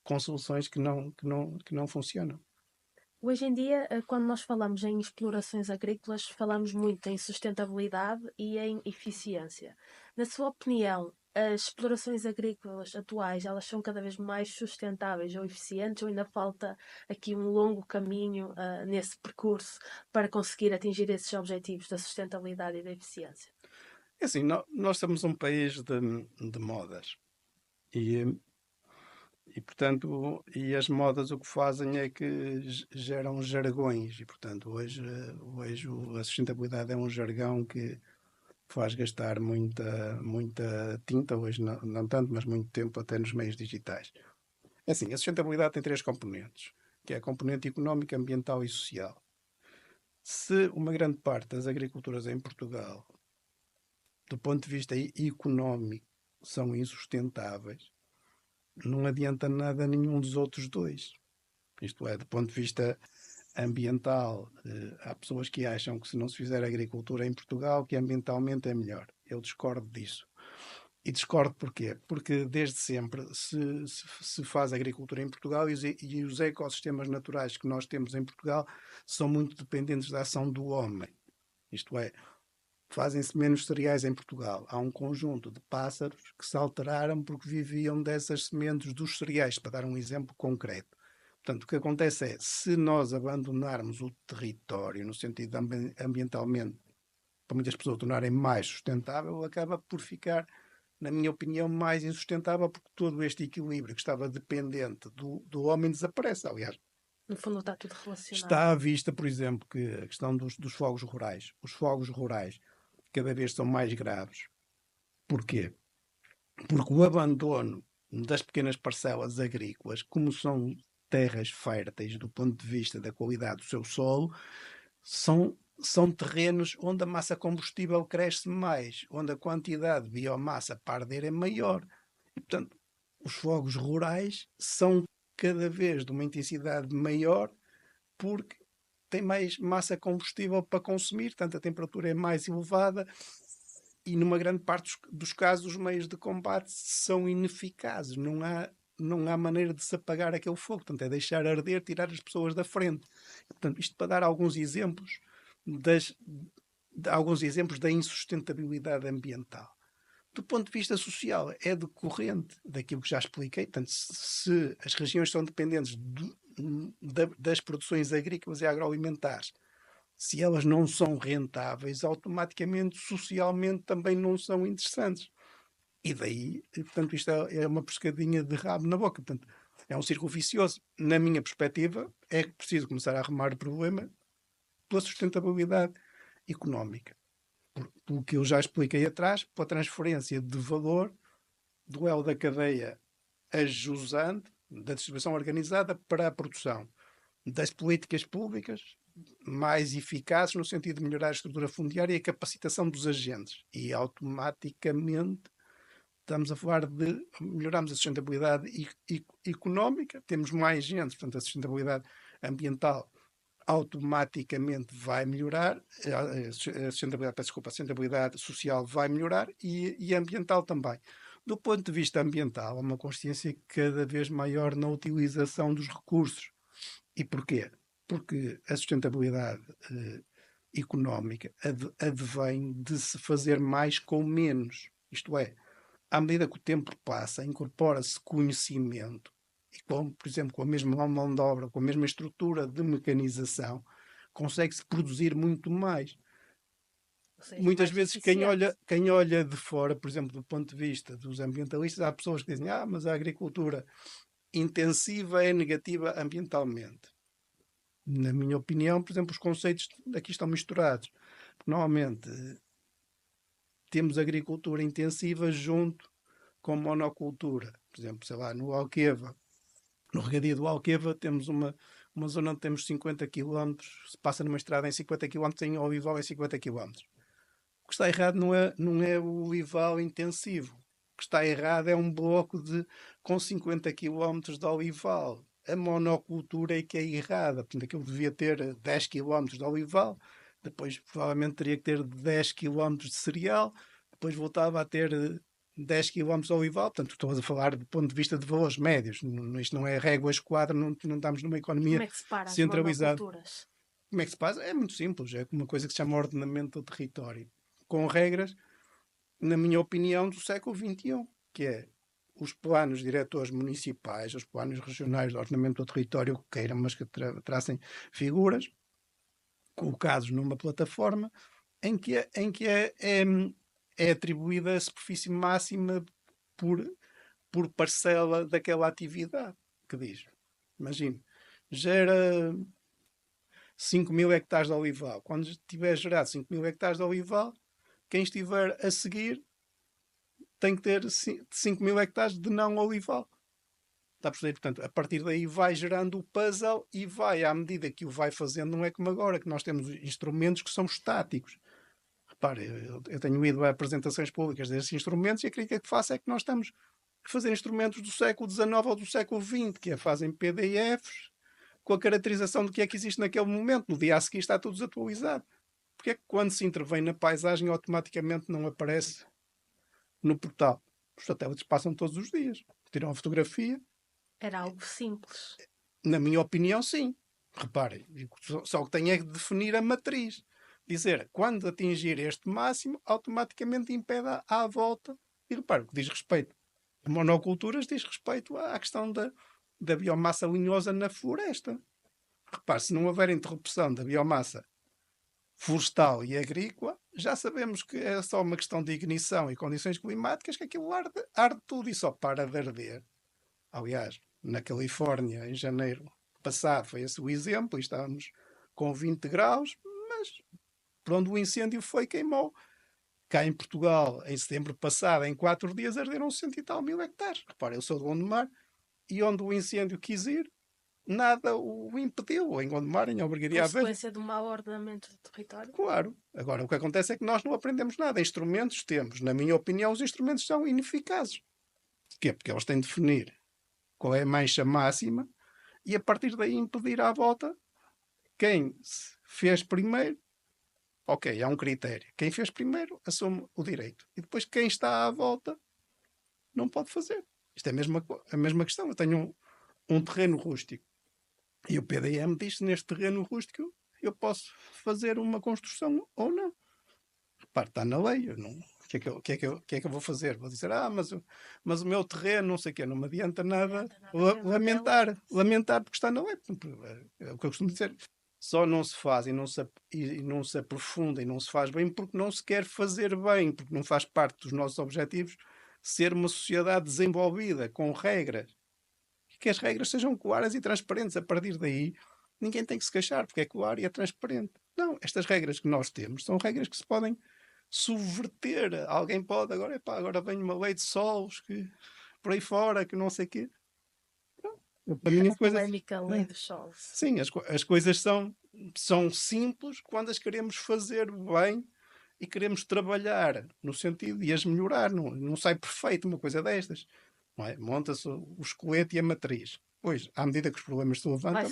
com soluções que não funcionam. Hoje em dia, quando nós falamos em explorações agrícolas, falamos muito em sustentabilidade e em eficiência. Na sua opinião, as explorações agrícolas atuais, elas são cada vez mais sustentáveis ou eficientes, ou ainda falta aqui um longo caminho nesse percurso para conseguir atingir esses objetivos da sustentabilidade e da eficiência? É assim, nós somos um país de modas e, portanto, e as modas o que fazem é que geram jargões e, portanto, hoje a sustentabilidade é um jargão que faz gastar muita tinta, hoje não tanto, mas muito tempo até nos meios digitais. É assim, a sustentabilidade tem 3 componentes, que é a componente económica, ambiental e social. Se uma grande parte das agriculturas em Portugal, do ponto de vista económico, são insustentáveis, não adianta nada a nenhum dos outros dois. Isto é, do ponto de vista ambiental, há pessoas que acham que se não se fizer agricultura em Portugal, que ambientalmente é melhor. Eu discordo disso. E discordo porquê? Porque desde sempre se faz agricultura em Portugal e os ecossistemas naturais que nós temos em Portugal são muito dependentes da ação do homem. Isto é, fazem-se menos cereais em Portugal. Há um conjunto de pássaros que se alteraram porque viviam dessas sementes dos cereais, para dar um exemplo concreto. Portanto, o que acontece é, se nós abandonarmos o território, no sentido de ambientalmente, para muitas pessoas tornarem mais sustentável, acaba por ficar, na minha opinião, mais insustentável, porque todo este equilíbrio que estava dependente do homem desaparece. Aliás, No fundo está tudo relacionado. está à vista, por exemplo, que a questão dos fogos rurais. Os fogos rurais cada vez são mais graves. Porquê? Porque o abandono das pequenas parcelas agrícolas, como são terras férteis do ponto de vista da qualidade do seu solo, são terrenos onde a massa combustível cresce mais, onde a quantidade de biomassa para arder é maior. E, portanto, os fogos rurais são cada vez de uma intensidade maior porque tem mais massa combustível para consumir, portanto a temperatura é mais elevada e numa grande parte dos casos os meios de combate são ineficazes, não há maneira de se apagar aquele fogo, portanto é deixar arder, tirar as pessoas da frente. Portanto, isto para dar alguns exemplos alguns exemplos da insustentabilidade ambiental. Do ponto de vista social, é decorrente daquilo que já expliquei. Portanto, se as regiões são dependentes das produções agrícolas e agroalimentares, se elas não são rentáveis, automaticamente, socialmente, também não são interessantes. E daí, portanto, isto é uma pescadinha de rabo na boca. Portanto, é um círculo vicioso. Na minha perspectiva, é preciso começar a arrumar o problema pela sustentabilidade económica. Pelo que eu já expliquei atrás, pela transferência de valor do elo da cadeia a jusante, da distribuição organizada para a produção, das políticas públicas mais eficazes no sentido de melhorar a estrutura fundiária e a capacitação dos agentes. E automaticamente estamos a falar de melhorarmos a sustentabilidade económica, temos mais gente, portanto a sustentabilidade ambiental automaticamente vai melhorar, a sustentabilidade social vai melhorar e ambiental também. Do ponto de vista ambiental, há uma consciência cada vez maior na utilização dos recursos. E porquê? Porque a sustentabilidade económica advém de se fazer mais com menos. Isto é, à medida que o tempo passa, incorpora-se conhecimento e, por exemplo, com a mesma mão de obra, com a mesma estrutura de mecanização, consegue-se produzir muito mais. Seja, Muitas mais vezes quem olha de fora, por exemplo, do ponto de vista dos ambientalistas, há pessoas que dizem mas a agricultura intensiva é negativa ambientalmente. Na minha opinião, por exemplo, os conceitos aqui estão misturados. Normalmente temos agricultura intensiva junto com monocultura. Por exemplo, sei lá, no Alqueva, no regadio do Alqueva, temos uma zona onde temos 50 km, se passa numa estrada em 50 km, tem olival em 50 km. O que está errado não é o olival intensivo. O que está errado é um bloco com 50 km de olival. A monocultura é que é errada. Portanto, aquilo devia ter 10 km de olival, depois provavelmente teria que ter 10 km de cereal, depois voltava a ter 10 km de olival. Portanto, estou a falar do ponto de vista de valores médios. Isto não é régua esquadra, não estamos numa economia como é que se para as centralizada. monoculturas? Como é que se faz? É muito simples. É uma coisa que se chama ordenamento do território, com regras, na minha opinião, do século XXI, que é os planos diretores municipais, os planos regionais de ordenamento do território que queiram, mas que tracem figuras, colocados numa plataforma em que é atribuída a superfície máxima por parcela daquela atividade, que diz, imagine, gera 5.000 hectares de olival. Quando tiver gerado 5.000 hectares de olival, quem estiver a seguir tem que ter 5.000 hectares de não olival. Está a perceber? Portanto, a partir daí vai gerando o puzzle e vai, à medida que o vai fazendo, não é como agora, que nós temos instrumentos que são estáticos. repare, eu tenho ido a apresentações públicas desses instrumentos e a crítica que faço é que nós estamos a fazer instrumentos do século XIX ou do século XX, que fazem PDFs com a caracterização do que é que existe naquele momento. No dia a seguir está tudo desatualizado. Porque é que quando se intervém na paisagem automaticamente não aparece no portal? Os satélites passam todos os dias. Tiram a fotografia. Era algo simples. Na minha opinião, sim. Reparem, só que tem é que definir a matriz. Dizer, quando atingir este máximo, automaticamente impede à volta. E repare, o que diz respeito a monoculturas diz respeito à questão da biomassa linhosa na floresta. Repare, se não houver interrupção da biomassa florestal e agrícola, já sabemos que é só uma questão de ignição e condições climáticas que aquilo arde tudo e só para de arder. Aliás, na Califórnia, em janeiro passado, foi esse o exemplo, e estávamos com 20 graus, mas por onde o incêndio foi, queimou. Cá em Portugal, em setembro passado, em 4 dias, arderam 100 e tal mil hectares. Repara, eu sou de Gondomar, e onde o incêndio quis ir, nada o impediu. Em Gondomar, em Albergaria à Velha. Consequência do mau ordenamento do território. Claro. Agora, o que acontece é que nós não aprendemos nada. Instrumentos temos. Na minha opinião, os instrumentos são ineficazes. Porquê? Porque eles têm de definir qual é a mancha máxima e, a partir daí, impedir à volta quem fez primeiro. Ok, há um critério. Quem fez primeiro assume o direito. E depois quem está à volta não pode fazer. Isto é a mesma questão. Eu tenho um terreno rústico. E o PDM diz que neste terreno rústico eu posso fazer uma construção ou não. Repare, está na lei. Eu não, o que é que eu vou fazer? Vou dizer, mas o meu terreno, não sei o quê, não me adianta nada lamentar porque está na lei. É o que eu costumo dizer. Só não se faz e não se aprofunda e não se faz bem porque não se quer fazer bem, porque não faz parte dos nossos objetivos ser uma sociedade desenvolvida, com regras. E que as regras sejam claras e transparentes. A partir daí, ninguém tem que se queixar, porque é claro e é transparente. Não, estas regras que nós temos são regras que se podem subverter. Alguém pode, agora vem uma lei de solos, que por aí fora, que não sei o quê. Para mim, A polémica lei dos solos. Sim, as coisas são simples quando as queremos fazer bem e queremos trabalhar no sentido de as melhorar. Não sai perfeito uma coisa destas. Não é? Monta-se o esqueleto e a matriz. Pois, à medida que os problemas se levantam,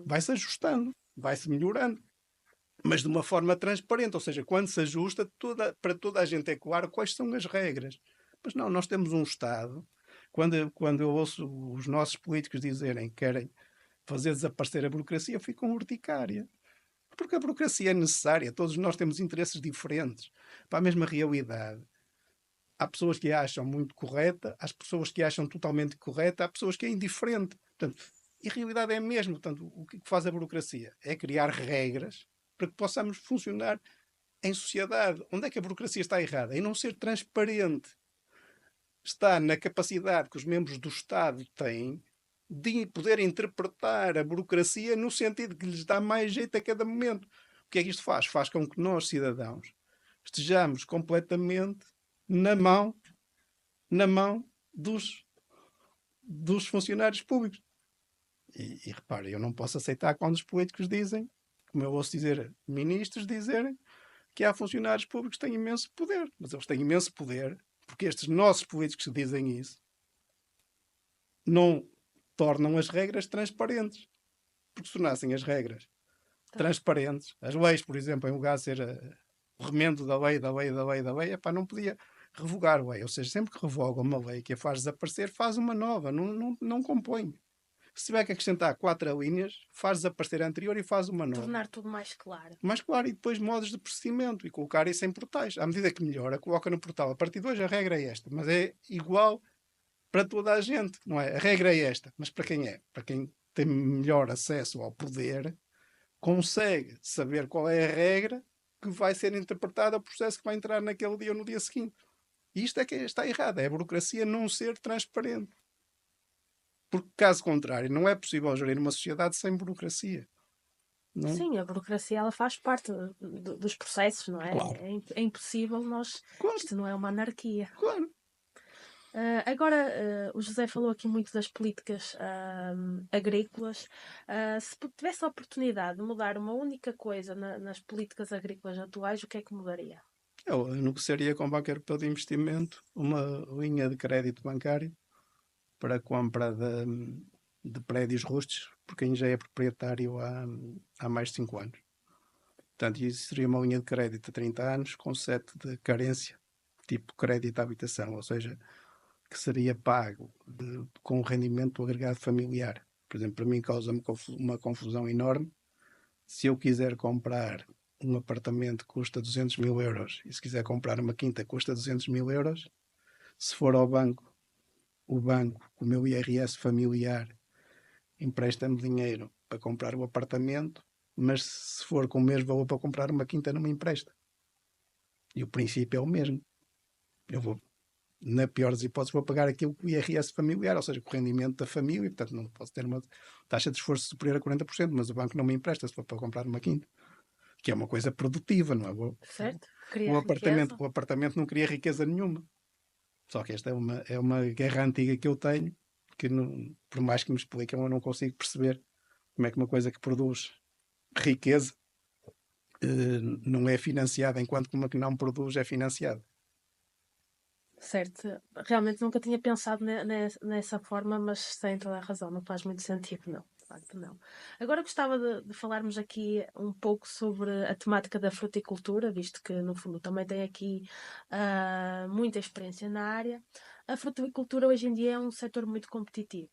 vai-se ajustando, vai-se melhorando. Mas de uma forma transparente, ou seja, quando se ajusta, para toda a gente é claro quais são as regras. Mas não, nós temos um Estado. Quando eu ouço os nossos políticos dizerem que querem fazer desaparecer a burocracia, eu fico com urticária. Porque a burocracia é necessária, todos nós temos interesses diferentes para a mesma realidade. Há pessoas que a acham muito correta, há pessoas que a acham totalmente correta, há pessoas que é indiferente. Portanto, e a realidade é a mesma. Portanto, o que faz a burocracia? É criar regras para que possamos funcionar em sociedade. Onde é que a burocracia está errada? Em não ser transparente. Está na capacidade que os membros do Estado têm de poder interpretar a burocracia no sentido que lhes dá mais jeito a cada momento. O que é que isto faz? Faz com que nós, cidadãos, estejamos completamente na mão dos funcionários públicos. E repare, eu não posso aceitar quando os políticos dizem, como eu ouço dizer, ministros dizerem que há funcionários públicos que têm imenso poder. Mas eles têm imenso poder porque estes nossos políticos que dizem isso não tornam as regras transparentes. Porque se tornassem as regras transparentes, as leis, por exemplo, em lugar de ser o remendo da lei, não podia revogar a lei. Ou seja, sempre que revoga uma lei que a faz desaparecer, faz uma nova, não compõe. Se tiver que acrescentar 4 linhas, faz desaparecer a anterior e faz uma nova. Tornar tudo mais claro. Mais claro, e depois modos de procedimento e colocar isso em portais. À medida que melhora, coloca no portal. A partir de hoje a regra é esta, mas é igual para toda a gente, não é? A regra é esta, mas para quem é? Para quem tem melhor acesso ao poder, consegue saber qual é a regra que vai ser interpretada ao processo que vai entrar naquele dia ou no dia seguinte. E isto é que está errado, é a burocracia não ser transparente. Porque, caso contrário, não é possível gerir uma sociedade sem burocracia. Não? Sim, a burocracia ela faz parte dos processos, não é? Claro. É impossível nós... Claro. Isto não é uma anarquia. Claro. Agora, o José falou aqui muito das políticas agrícolas. Se tivesse a oportunidade de mudar uma única coisa nas políticas agrícolas atuais, o que é que mudaria? Eu negociaria com o Banco Europeu de Investimento uma linha de crédito bancário para a compra de prédios rústicos por quem já é proprietário há mais de 5 anos. Portanto, isso seria uma linha de crédito a 30 anos com 7 de carência, tipo crédito à habitação, ou seja, que seria pago com o rendimento do agregado familiar. Por exemplo, para mim causa-me uma confusão enorme. Se eu quiser comprar um apartamento que custa 200 mil euros e se quiser comprar uma quinta que custa 200 mil euros, se for ao banco, o banco, com o meu IRS familiar, empresta-me dinheiro para comprar o apartamento, mas se for com o mesmo valor para comprar uma quinta, não me empresta. E o princípio é o mesmo. Eu vou, na pior das hipóteses, vou pagar aquilo com o IRS familiar, ou seja, com o rendimento da família, e portanto não posso ter uma taxa de esforço superior a 40%, mas o banco não me empresta se for para comprar uma quinta, que é uma coisa produtiva, não é? Certo? Cria riqueza. O apartamento não cria riqueza nenhuma. Só que esta é uma guerra antiga que eu tenho, que não, por mais que me expliquem, eu não consigo perceber como é que uma coisa que produz riqueza não é financiada, enquanto que uma que não produz é financiada. Certo, realmente nunca tinha pensado nessa forma, mas tem toda a razão, não faz muito sentido, não, de facto não. Agora gostava de falarmos aqui um pouco sobre a temática da fruticultura, visto que no fundo também tem aqui muita experiência na área. A fruticultura hoje em dia é um setor muito competitivo.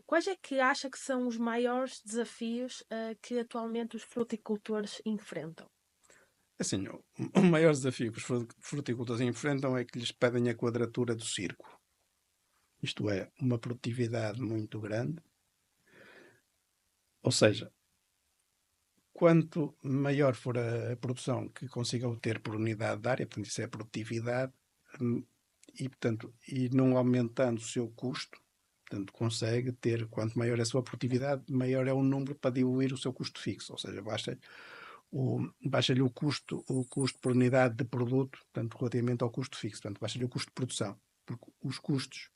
Quais é que acha que são os maiores desafios que atualmente os fruticultores enfrentam? Assim, o maior desafio que os fruticultores enfrentam é que lhes pedem a quadratura do círculo. Isto é, uma produtividade muito grande. Ou seja, quanto maior for a produção que consiga obter por unidade de área, portanto, isso é a produtividade, e não aumentando o seu custo, portanto, consegue ter, quanto maior é a sua produtividade, maior é o número para diluir o seu custo fixo, ou seja, baixa-lhe o custo por unidade de produto, portanto, relativamente ao custo fixo, portanto, baixa-lhe o custo de produção, porque os custos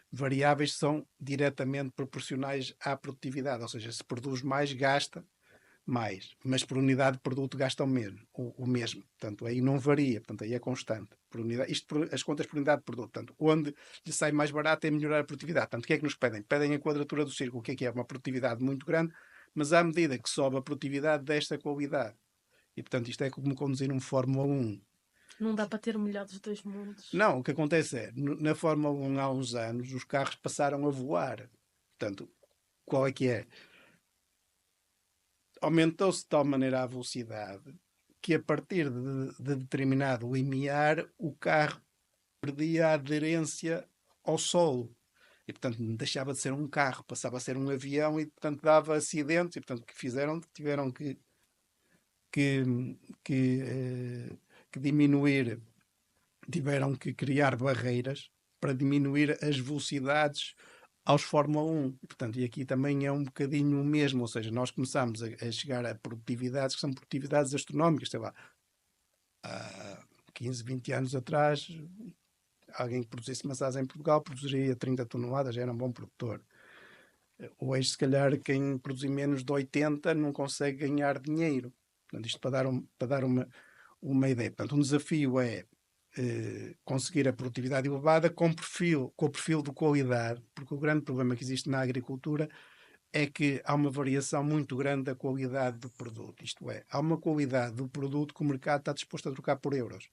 variáveis são diretamente proporcionais à produtividade, ou seja, se produz mais, gasta mais, mas por unidade de produto gasta o mesmo. Portanto, aí não varia, portanto, aí é constante. Por unidade, as contas por unidade de produto. Portanto, onde lhe sai mais barato é melhorar a produtividade. Portanto, o que é que nos pedem? Pedem a quadratura do círculo, o que é? Uma produtividade muito grande, mas à medida que sobe a produtividade desta qualidade. E, portanto, isto é como conduzir um Fórmula 1. Não dá para ter o melhor dos dois mundos. Não, o que acontece é, na Fórmula 1 há uns anos, os carros passaram a voar. Portanto, qual é que é? Aumentou-se de tal maneira a velocidade que a partir de determinado limiar o carro perdia a aderência ao solo. E, portanto, deixava de ser um carro, passava a ser um avião e, portanto, dava acidentes. E, portanto, o que fizeram? Tiveram que, que, eh, que diminuir, tiveram que criar barreiras para diminuir as velocidades aos Fórmula 1. Portanto, e aqui também é um bocadinho o mesmo, ou seja, nós começamos a chegar a produtividades que são produtividades astronómicas, sei lá, há 15, 20 anos atrás, alguém que produzisse maçãs em Portugal produziria 30 toneladas, já era um bom produtor. Hoje, se calhar, quem produzir menos de 80 não consegue ganhar dinheiro. Portanto, isto para dar uma ideia. Portanto, um desafio é conseguir a produtividade elevada com o perfil de qualidade, porque o grande problema que existe na agricultura é que há uma variação muito grande da qualidade do produto. Isto é, há uma qualidade do produto que o mercado está disposto a trocar por euros.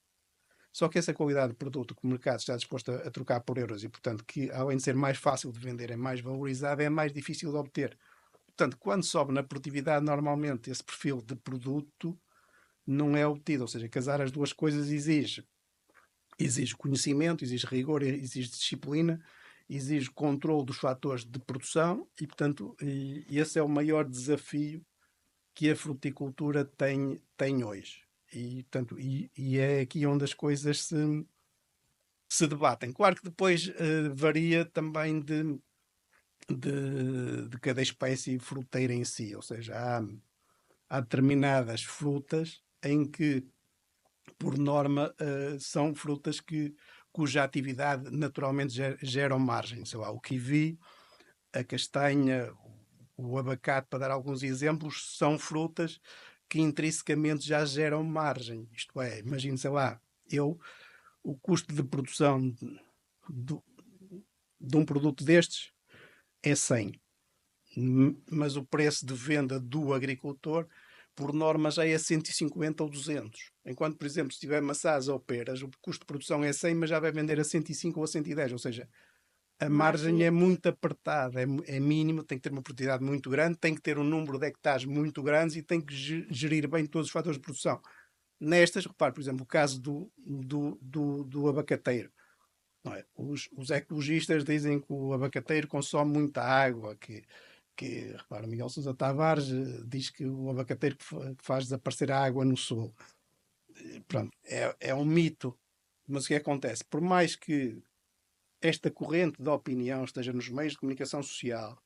Só que essa qualidade de produto que o mercado está disposto a trocar por euros e, portanto, que além de ser mais fácil de vender, é mais valorizada, é mais difícil de obter. Portanto, quando sobe na produtividade, normalmente esse perfil de produto não é obtido. Ou seja, casar as duas coisas exige conhecimento, exige rigor, exige disciplina, exige controle dos fatores de produção e, portanto, esse é o maior desafio que a fruticultura tem hoje. E, portanto, é aqui onde as coisas se debatem. Claro que depois varia também de cada espécie fruteira em si, ou seja, há determinadas frutas em que por norma, são frutas cuja atividade naturalmente geram margem. Sei lá, o kiwi, a castanha, o abacate, para dar alguns exemplos, são frutas que intrinsecamente já geram margem. Isto é, imagine, sei lá, o custo de produção de, de um produto destes é 100, mas o preço de venda do agricultor, por norma, já é 150 ou 200. Enquanto, por exemplo, se tiver maçãs ou peras, o custo de produção é 100, mas já vai vender a 105 ou a 110. Ou seja, a margem é muito apertada, é mínimo, tem que ter uma produtividade muito grande, tem que ter um número de hectares muito grandes e tem que gerir bem todos os fatores de produção. Nestas, repare, por exemplo, o caso do abacateiro. Não é? Os ecologistas dizem que o abacateiro consome muita água, repara, Miguel Sousa Tavares diz que o abacateiro que faz desaparecer a água no solo. Pronto, é um mito. Mas o que acontece? Por mais que esta corrente de opinião esteja nos meios de comunicação social,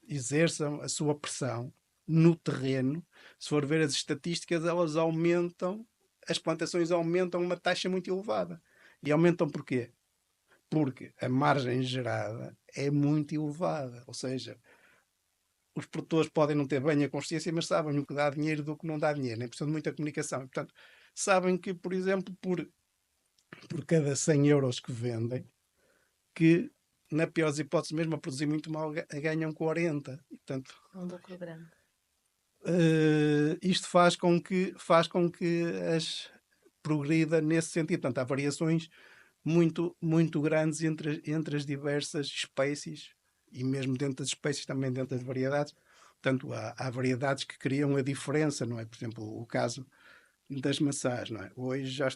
exerçam a sua pressão no terreno, se for ver as estatísticas, elas aumentam, as plantações aumentam uma taxa muito elevada. E aumentam porquê? Porque a margem gerada é muito elevada. Ou seja, os produtores podem não ter bem a consciência, mas sabem o que dá dinheiro do que não dá dinheiro. Nem precisam de muita comunicação. E, portanto, sabem que, por exemplo, por cada 100 euros que vendem, que na pior das hipóteses, mesmo a produzir muito mal, ganham 40. E, portanto, um lucro grande. Isto faz com que as progrida nesse sentido. Portanto, há variações muito grandes entre as diversas espécies e mesmo dentro das espécies, também dentro das variedades. Portanto, há variedades que criam a diferença, não é? Por exemplo, o caso das maçãs, não é? Hoje já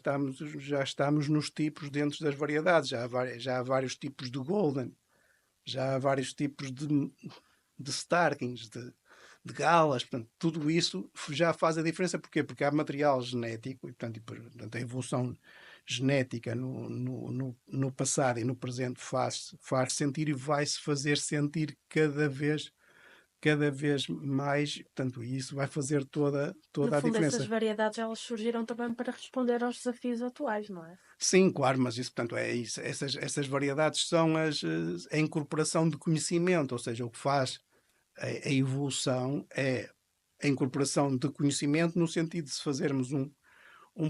estamos nos tipos dentro das variedades. Já há vários tipos de Golden, já há vários tipos de Starkings, de galas, portanto, tudo isso já faz a diferença. Porquê? Porque há material genético e, portanto, a evolução genética no passado e no presente faz sentir e vai-se fazer sentir cada vez mais, portanto, isso vai fazer toda No a fundo, essas diferença. variedades elas surgiram também para responder aos desafios atuais, não é? Sim, claro, mas isso, portanto, é isso. Essas variedades são a incorporação de conhecimento, ou seja, o que faz a evolução é a incorporação de conhecimento no sentido de se fazermos um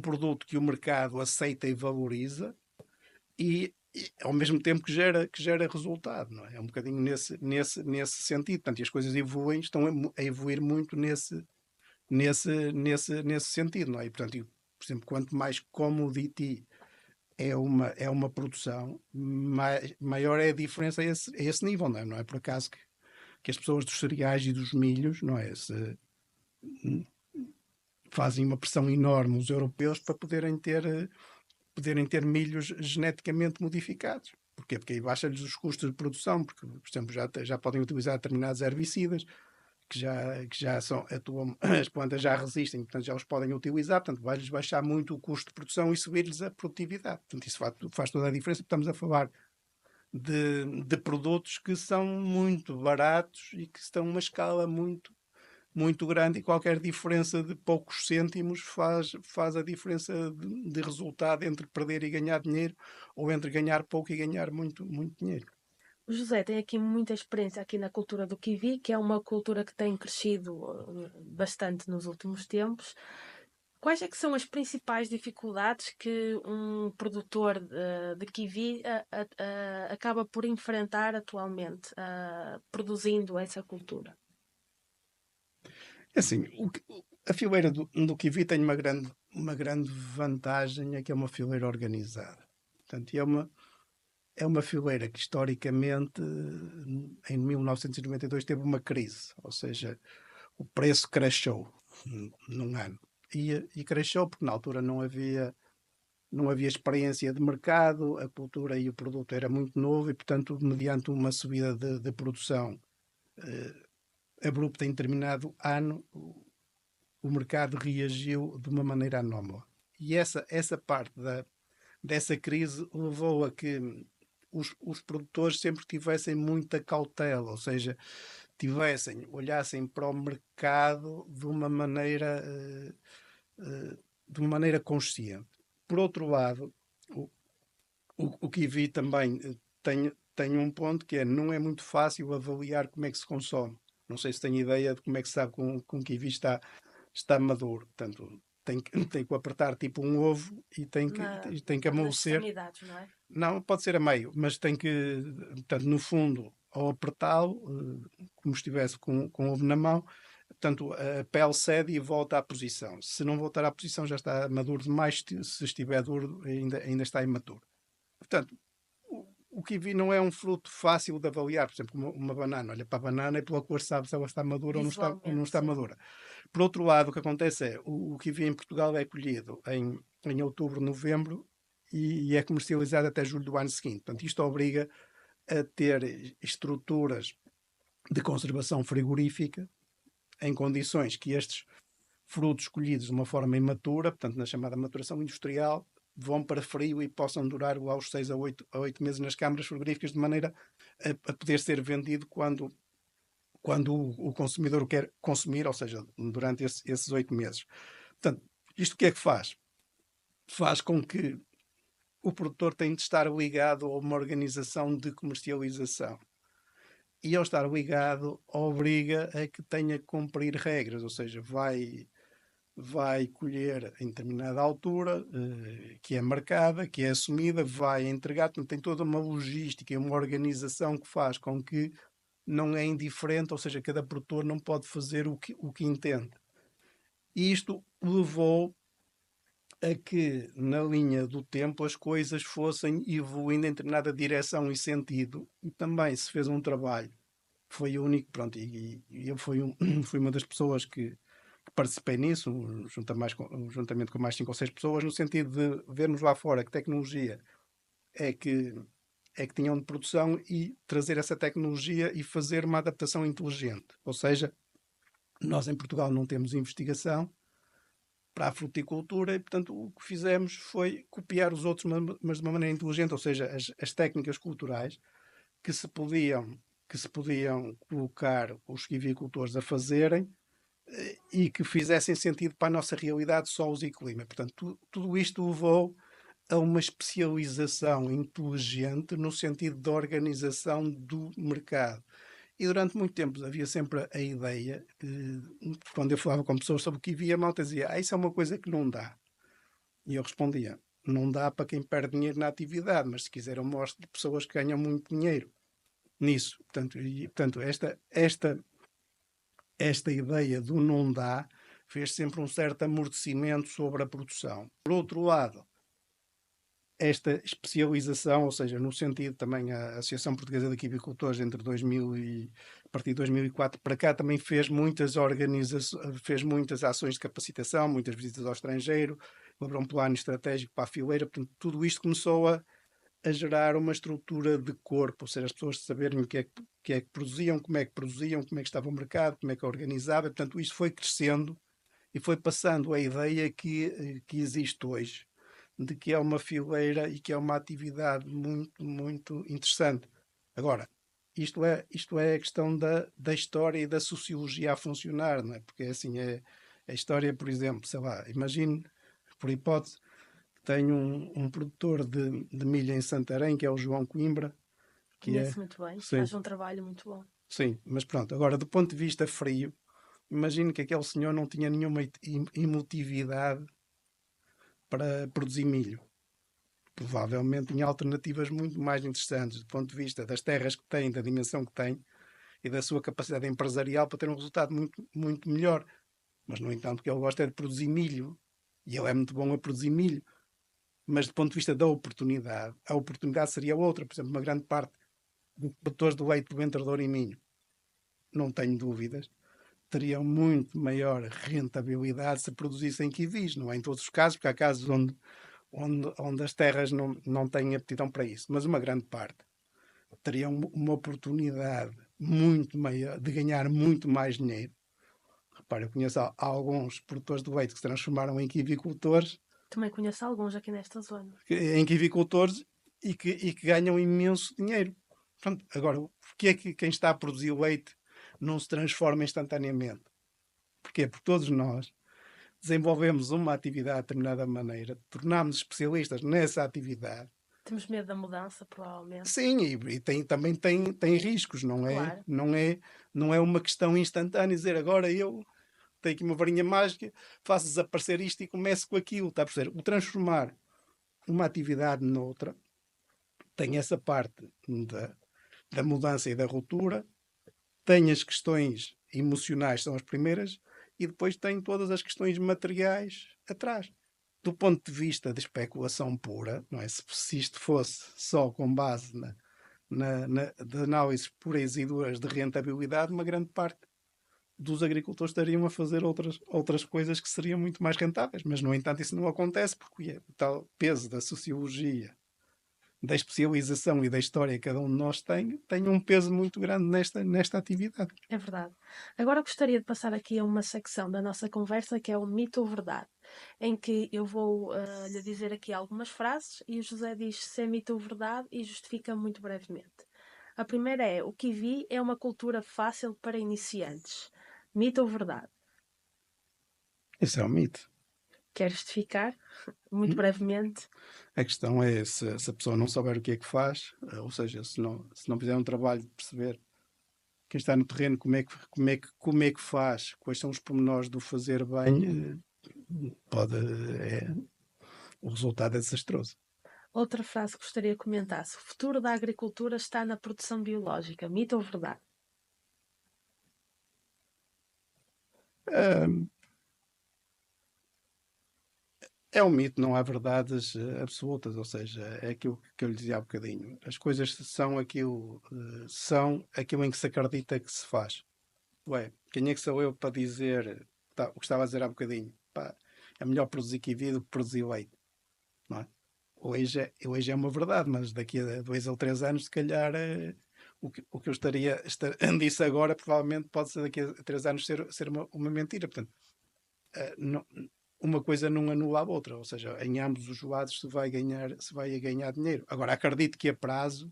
produto que o mercado aceita e valoriza e ao mesmo tempo que gera resultado, não é? É um bocadinho nesse sentido. Portanto, e as coisas evoluem, estão a evoluir muito nesse sentido, não é? E, portanto, por exemplo, quanto mais commodity é uma produção, maior é a diferença a esse nível, não é? Não é por acaso que as pessoas dos cereais e dos milhos, não é? Fazem uma pressão enorme os europeus para poderem ter milhos geneticamente modificados. Porquê? Porque aí baixa-lhes os custos de produção, porque, por exemplo, já podem utilizar determinados herbicidas que já atuam, as plantas já resistem, portanto já os podem utilizar, portanto vai-lhes baixar muito o custo de produção e subir-lhes a produtividade. Portanto, isso faz toda a diferença, porque estamos a falar de produtos que são muito baratos e que estão a uma escala muito grande, e qualquer diferença de poucos cêntimos faz a diferença de resultado entre perder e ganhar dinheiro, ou entre ganhar pouco e ganhar muito dinheiro. O José tem aqui muita experiência aqui na cultura do kiwi, que é uma cultura que tem crescido bastante nos últimos tempos. Quais é que são as principais dificuldades que um produtor de kiwi acaba por enfrentar atualmente, produzindo essa cultura? Assim, a fileira do kiwi tem uma grande vantagem, é que é uma fileira organizada. Portanto, é uma fileira que historicamente, em 1992, teve uma crise, ou seja, o preço cresceu num ano. E cresceu porque na altura não havia experiência de mercado, a cultura e o produto era muito novo e, portanto, mediante uma subida de produção abrupta em determinado ano, o mercado reagiu de uma maneira anómala. E essa parte dessa crise levou a que os produtores sempre tivessem muita cautela, ou seja, olhassem para o mercado de uma maneira consciente. Por outro lado, o Kiwi também tem um ponto que não é muito fácil avaliar como é que se consome. Não sei se tem ideia de como é que se sabe que um Kiwi está maduro. Portanto, tem que apertar tipo um ovo e tem que nas amolecer. extremidades, não é? Não, pode ser a meio, mas tem que, portanto, no fundo, ao apertá-lo, como estivesse com o ovo na mão, portanto, a pele cede e volta à posição. Se não voltar à posição, já está maduro demais. Se estiver duro, ainda está imaturo. Portanto, o kiwi não é um fruto fácil de avaliar. Por exemplo, uma banana. Olha para a banana e pela cor sabe se ela está madura ou não Visualmente, está sim. madura. Por outro lado, o que acontece é o kiwi em Portugal é colhido em outubro, novembro e é comercializado até julho do ano seguinte. Portanto, isto obriga a ter estruturas de conservação frigorífica em condições que estes frutos colhidos de uma forma imatura, portanto, na chamada maturação industrial, vão para frio e possam durar aos 6 a 8 meses nas câmaras frigoríficas, de maneira a poder ser vendido quando o consumidor o quer consumir, ou seja, durante esses 8 meses. Portanto, isto o que é que faz? Faz com que o produtor tenha de estar ligado a uma organização de comercialização. E ao estar ligado, obriga a que tenha que cumprir regras, ou seja, vai colher em determinada altura, que é marcada, que é assumida, vai entregar, portanto, tem toda uma logística e uma organização que faz com que não é indiferente, ou seja, cada produtor não pode fazer o que entende. E isto levou a que, na linha do tempo, as coisas fossem evoluindo em determinada direção e sentido, e também se fez um trabalho, foi único, pronto, e eu fui uma das pessoas que participei nisso, juntamente com mais 5 ou 6 pessoas, no sentido de vermos lá fora que tecnologia é que, é que tinham de produção e trazer essa tecnologia e fazer uma adaptação inteligente. Ou seja, nós em Portugal não temos investigação para a fruticultura e, portanto, o que fizemos foi copiar os outros, mas de uma maneira inteligente, ou seja, as técnicas culturais que se podiam, que se podiam colocar os kiwicultores a fazerem e que fizessem sentido para a nossa realidade solos e clima. Portanto, tudo isto levou a uma especialização inteligente no sentido da organização do mercado. E durante muito tempo havia sempre a ideia, quando eu falava com pessoas sobre o que via, a malta dizia, isso é uma coisa que não dá. E eu respondia, não dá para quem perde dinheiro na atividade, mas se quiser eu mostro pessoas que ganham muito dinheiro nisso. Portanto esta ideia do não dá fez sempre um certo amortecimento sobre a produção. Por outro lado, esta especialização, ou seja, no sentido também a Associação Portuguesa de Aquicultores entre 2000 e a partir de 2004 para cá também fez muitas fez muitas ações de capacitação, muitas visitas ao estrangeiro, elaborou um plano estratégico para a fileira, portanto, tudo isto começou a gerar uma estrutura de corpo, ou seja, as pessoas saberem o que é que produziam, como é que estava o mercado, como é que organizava, portanto, isto foi crescendo e foi passando a ideia que existe hoje, de que é uma fileira e que é uma atividade muito, muito interessante. Agora, isto é a questão da história e da sociologia a funcionar, não é? Porque assim é a história, por exemplo, sei lá, imagine, por hipótese, que tenho um produtor de milho em Santarém, que é o João Coimbra, que é. Conheço muito bem, Sim, faz um trabalho muito bom. sim, mas pronto, agora do ponto de vista frio, imagino que aquele senhor não tinha nenhuma emotividade para produzir milho. Provavelmente tinha alternativas muito mais interessantes do ponto de vista das terras que tem, da dimensão que tem e da sua capacidade empresarial para ter um resultado muito, muito melhor. Mas, no entanto, o que ele gosta é de produzir milho. E ele é muito bom a produzir milho. Mas, do ponto de vista da oportunidade, a oportunidade seria outra. Por exemplo, uma grande parte dos produtores do leite do Entre Douro e Minho, não tenho dúvidas, teriam muito maior rentabilidade se produzissem kiwis. Não é em todos os casos, porque há casos onde as terras não têm aptidão para isso, mas uma grande parte teriam uma oportunidade muito maior de ganhar muito mais dinheiro. Repare, eu conheço alguns produtores de leite que se transformaram em kiwicultores, Também conheço alguns aqui nesta zona. e que ganham imenso dinheiro. Pronto, agora, porquê é que quem está a produzir leite não se transforma instantaneamente? Porquê? Porque todos nós desenvolvemos uma atividade de determinada maneira, tornámos especialistas nessa atividade. Temos medo da mudança, provavelmente. Sim, também tem riscos, Claro. não é uma questão instantânea dizer agora eu tenho aqui uma varinha mágica, faço desaparecer isto e começo com aquilo. Está a perceber? O transformar uma atividade noutra tem essa parte da mudança e da ruptura, tem as questões emocionais, são as primeiras, e depois tem todas as questões materiais atrás. Do ponto de vista de especulação pura, não é? Se isto fosse só com base de análises puras e duras de rentabilidade, uma grande parte dos agricultores estariam a fazer outras coisas que seriam muito mais rentáveis. Mas, no entanto, isso não acontece porque o tal peso da sociologia, da especialização e da história que cada um de nós tem um peso muito grande nesta atividade. É verdade. Agora gostaria de passar aqui a uma secção da nossa conversa que é o mito ou verdade, em que eu vou lhe dizer aqui algumas frases e o José diz se é mito ou verdade e justifica muito brevemente. A primeira é: o kiwi é uma cultura fácil para iniciantes. Mito ou verdade? Esse é um mito. Quer justificar? Muito brevemente. A questão é se a pessoa não souber o que é que faz, ou seja, se não fizer um trabalho de perceber quem está no terreno como é que faz, quais são os pormenores do fazer bem, o resultado é desastroso. Outra frase que gostaria que comentasse: o futuro da agricultura está na produção biológica. Mito ou verdade? Ah, É um mito, não há verdades absolutas, ou seja, é aquilo que eu lhe dizia há bocadinho. As coisas são aquilo em que se acredita que se faz. Ué, quem é que sou eu para dizer o que estava a dizer há bocadinho? Pá, é melhor produzir kiwi do que produzir leite, não é? Hoje é uma verdade, mas daqui a 2 ou 3 anos, se calhar, o que eu disse agora, provavelmente pode ser daqui a 3 anos ser uma mentira. Portanto, não, uma coisa não anula a outra, ou seja, em ambos os lados se vai a ganhar dinheiro. Agora, acredito que a prazo,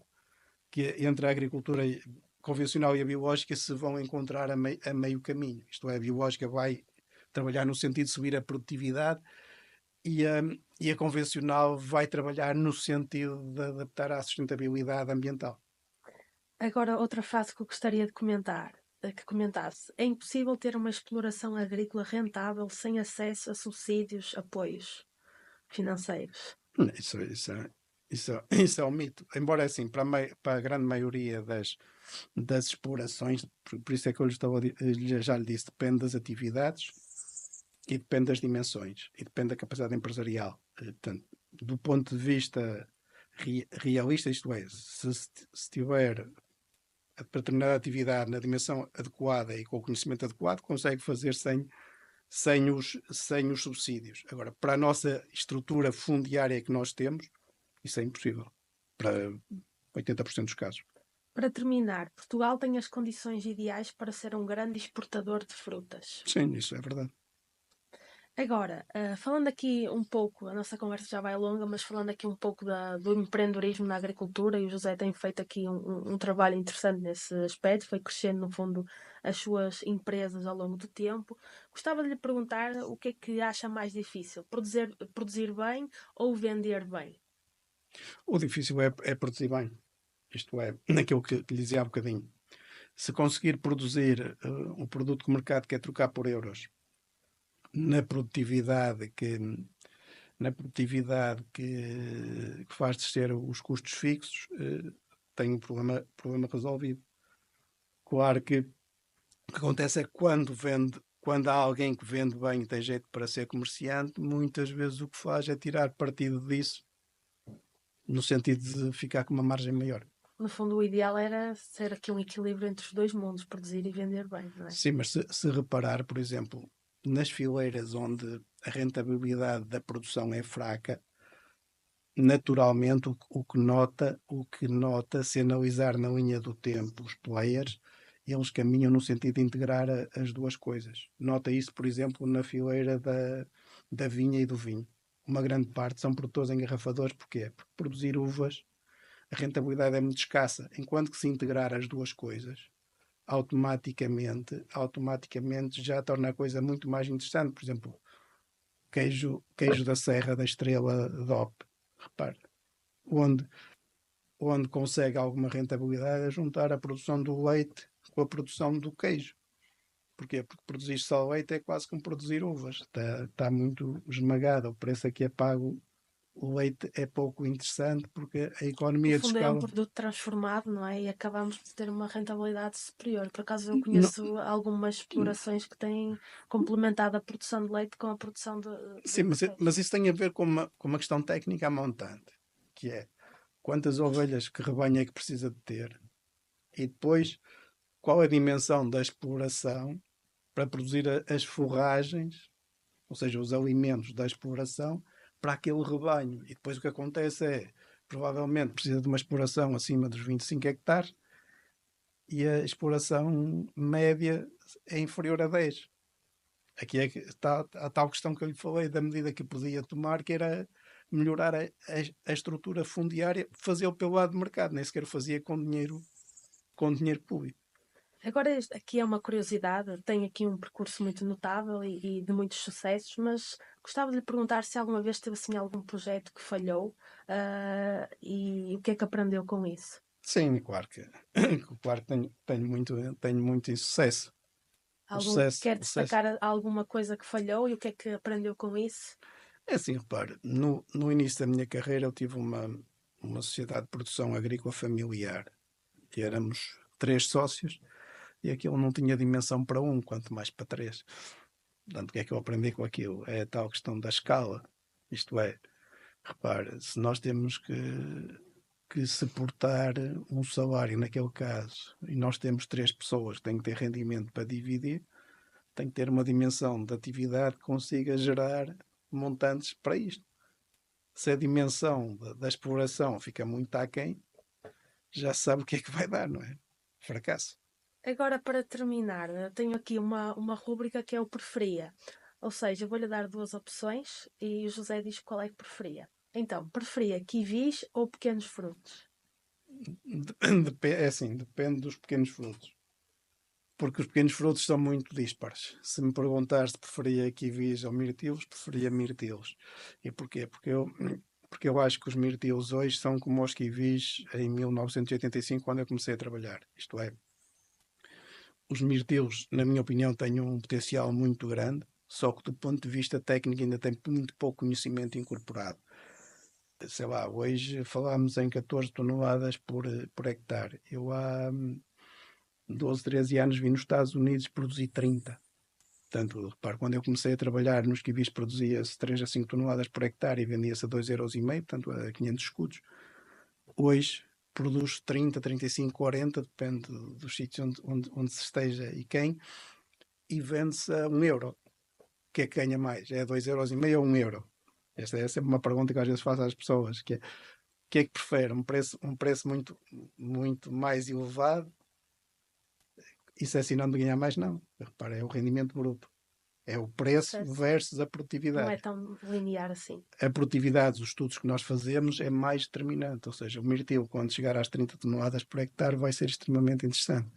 que entre a agricultura convencional e a biológica se vão encontrar a meio caminho. Isto é, a biológica vai trabalhar no sentido de subir a produtividade e a convencional vai trabalhar no sentido de adaptar à sustentabilidade ambiental. Agora, outra frase que eu gostaria de comentar, que comentasse: é impossível ter uma exploração agrícola rentável sem acesso a subsídios, apoios financeiros. Isso é um mito. Embora assim, para a grande maioria das explorações, por isso é que já lhe disse, depende das atividades e depende das dimensões e depende da capacidade empresarial. Portanto, do ponto de vista realista, isto é, se tiver a determinada atividade na dimensão adequada e com o conhecimento adequado, consegue fazer sem os subsídios. Agora, para a nossa estrutura fundiária que nós temos, isso é impossível. Para 80% dos casos. Para terminar, Portugal tem as condições ideais para ser um grande exportador de frutas. Sim, isso é verdade. Agora, falando aqui um pouco, a nossa conversa já vai longa, mas falando aqui um pouco do empreendedorismo na agricultura, e o José tem feito aqui um trabalho interessante nesse aspecto, foi crescendo, no fundo, as suas empresas ao longo do tempo. Gostava de lhe perguntar o que é que acha mais difícil, produzir bem ou vender bem? O difícil é produzir bem. Isto é, naquilo que lhe dizia há bocadinho. Se conseguir produzir um produto que o mercado quer trocar por euros na produtividade que faz descer os custos fixos, tem um problema resolvido. Claro que o que acontece é que quando há alguém que vende bem e tem jeito para ser comerciante, muitas vezes o que faz é tirar partido disso, no sentido de ficar com uma margem maior. No fundo, o ideal era ser aqui um equilíbrio entre os dois mundos, produzir e vender bem, não é? Sim, mas se reparar, por exemplo, nas fileiras onde a rentabilidade da produção é fraca, naturalmente o que nota, se analisar na linha do tempo os players, eles caminham no sentido de integrar as duas coisas. Nota isso, por exemplo, na fileira da vinha e do vinho. Uma grande parte são produtores engarrafadores. Porquê? Porque produzir uvas, a rentabilidade é muito escassa. Enquanto que se integrar as duas coisas, automaticamente já torna a coisa muito mais interessante. Por exemplo, queijo da Serra da Estrela DOP. Repare, onde consegue alguma rentabilidade é juntar a produção do leite com a produção do queijo. Porquê? Porque produzir só leite é quase como produzir uvas. Está muito esmagado. O preço aqui é pago. O leite é pouco interessante porque a No economia de fundo é um escala. produto transformado, não é? E acabamos por ter uma rentabilidade superior. Por acaso eu Não, conheço algumas explorações que têm complementado a produção de leite com a produção sim, de peixe. mas isso tem a ver com uma questão técnica à montante, que é quantas ovelhas que rebanho é que precisa de ter e depois qual a dimensão da exploração para produzir as forragens, ou seja, os alimentos da exploração para aquele rebanho. E depois o que acontece é, provavelmente precisa de uma exploração acima dos 25 hectares e a exploração média é inferior a 10. Aqui é que está a tal questão que eu lhe falei da medida que podia tomar, que era melhorar a estrutura fundiária, fazê-lo pelo lado do mercado, nem sequer fazia com dinheiro público. Agora, aqui é uma curiosidade, tem aqui um percurso muito notável e de muitos sucessos, mas gostava de lhe perguntar se alguma vez teve assim algum projeto que falhou, e o que é que aprendeu com isso? Sim, claro que, claro que tenho muito sucesso. Quer O sucesso. destacar alguma coisa que falhou e o que é que aprendeu com isso? É assim, repare, no início da minha carreira eu tive uma sociedade de produção agrícola familiar. E éramos três sócios e aquilo não tinha dimensão para um, quanto mais para três. Portanto, o que é que eu aprendi com aquilo? É a tal questão da escala. Isto é, repare, se nós temos que suportar um salário naquele caso e nós temos três pessoas que têm que ter rendimento para dividir, tem que ter uma dimensão de atividade que consiga gerar montantes para isto. Se a dimensão da exploração fica muito aquém, já sabe o que é que vai dar, não é? Fracasso. Agora, para terminar, eu tenho aqui uma rúbrica que é o preferia. Ou seja, eu vou-lhe dar duas opções e o José diz qual é que preferia. Então, preferia kiwis ou pequenos frutos? É assim, depende dos pequenos frutos. Porque os pequenos frutos são muito dispares. Se me perguntar se preferia kiwis ou mirtilos, preferia mirtilos. E porquê? Porque eu acho que os mirtilos hoje são como os kiwis em 1985, quando eu comecei a trabalhar. Isto é, os mirtilos, na minha opinião, têm um potencial muito grande, só que do ponto de vista técnico ainda tem muito pouco conhecimento incorporado. Sei lá, hoje falámos em 14 toneladas por hectare. Eu há 12, 13 anos vim nos Estados Unidos produzir 30. Portanto, repare, quando eu comecei a trabalhar nos kiwis produzia-se 3 a 5 toneladas por hectare e vendia-se a 2,5 euros, portanto a 500 escudos. Hoje produz 30, 35, 40, depende dos sítios onde se esteja e quem, e vende-se a 1 euro. O que é que ganha mais? É 2,5 euros ou 1 euro? Esta é sempre uma pergunta que eu às vezes faço às pessoas, que é, o que é que prefere? Um preço muito mais elevado? Isso é sinónimo de ganhar mais? Não. Repara, é o rendimento bruto. É o preço Certo? versus a Não é produtividade. tão linear assim. A produtividade dos estudos que nós fazemos é mais determinante. Ou seja, o mirtilo, quando chegar às 30 toneladas por hectare, vai ser extremamente interessante.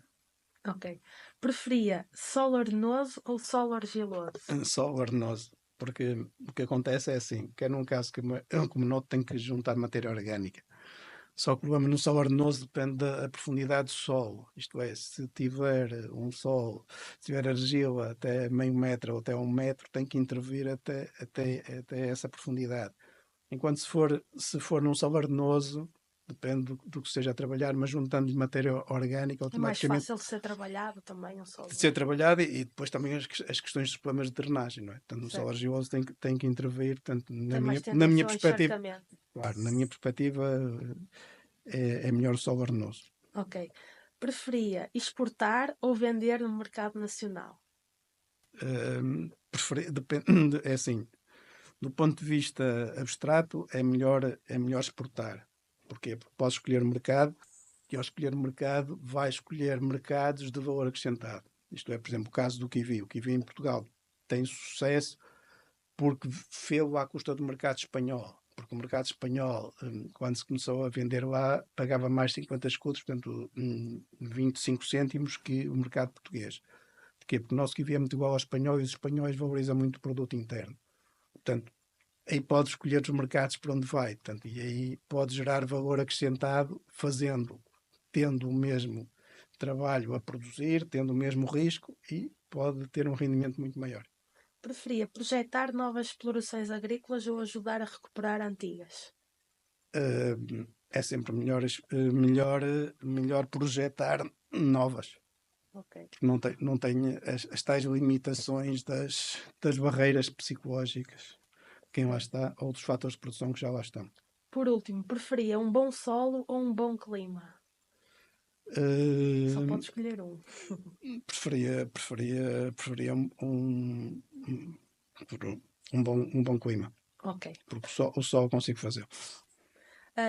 Ok. Preferia solo arenoso ou solo argiloso? Só arenoso. Porque o que acontece é assim, quer num caso como no outro, tem que juntar matéria orgânica. Só que o problema no solo arenoso depende da profundidade do solo. Isto é, se tiver um solo, se tiver argila até meio metro ou até 1 metro, tem que intervir até essa profundidade. Enquanto se for num solo arenoso, depende do que esteja a trabalhar, mas juntando matéria orgânica, É mais automaticamente fácil de ser trabalhado também um de solo. ser trabalhada e depois também as questões dos problemas de drenagem, não é? Portanto, no solo Certo. argiloso tem que intervir, portanto, Tem mais na minha tendência ao perspectiva, encharcamento. claro, na minha perspectiva é melhor o solo arenoso. Ok. Preferia exportar ou vender no mercado nacional? Depende, é assim, do ponto de vista abstrato, é melhor exportar. Porquê? Porque posso escolher o mercado e ao escolher o mercado vai escolher mercados de valor acrescentado. Isto é, por exemplo, o caso do kiwi. O kiwi em Portugal tem sucesso porque fê-lo à custa do mercado espanhol. Porque o mercado espanhol, quando se começou a vender lá, pagava mais 50 escudos, portanto, 25 cêntimos que o mercado português. Porquê? Porque o nosso kiwi é muito igual ao espanhol e os espanhóis valorizam muito o produto interno. Portanto, aí pode escolher os mercados para onde vai. Portanto, e aí pode gerar valor acrescentado tendo trabalho a produzir, tendo o mesmo risco e pode ter um rendimento muito maior. Preferia projetar novas explorações agrícolas ou ajudar a recuperar antigas? É sempre melhor projetar novas. Ok. Não tem as tais limitações das barreiras psicológicas. Quem lá está, ou dos fatores de produção que já lá estão. Por último, preferia um bom solo ou um bom clima? Só pode Uh, escolher um. preferia um bom clima, Ok. porque o sol consigo fazer.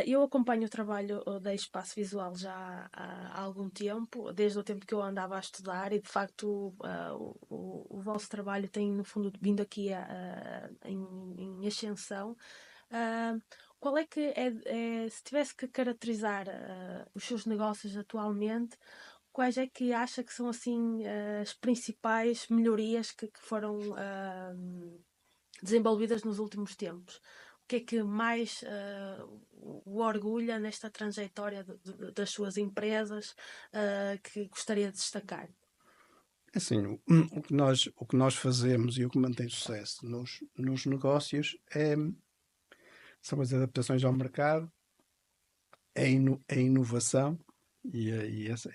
Eu acompanho o trabalho da Espaço Visual já há algum tempo, desde o tempo que eu andava a estudar, e de facto o vosso trabalho tem, no fundo, vindo aqui em ascensão. Ah, qual é que se tivesse que caracterizar os seus negócios atualmente, quais é que acha que são assim as principais melhorias que foram desenvolvidas nos últimos tempos? O que é que mais o orgulha nesta trajetória das suas empresas que gostaria de destacar? Assim, o que nós fazemos e o que mantém sucesso nos negócios são as adaptações ao mercado, a inovação e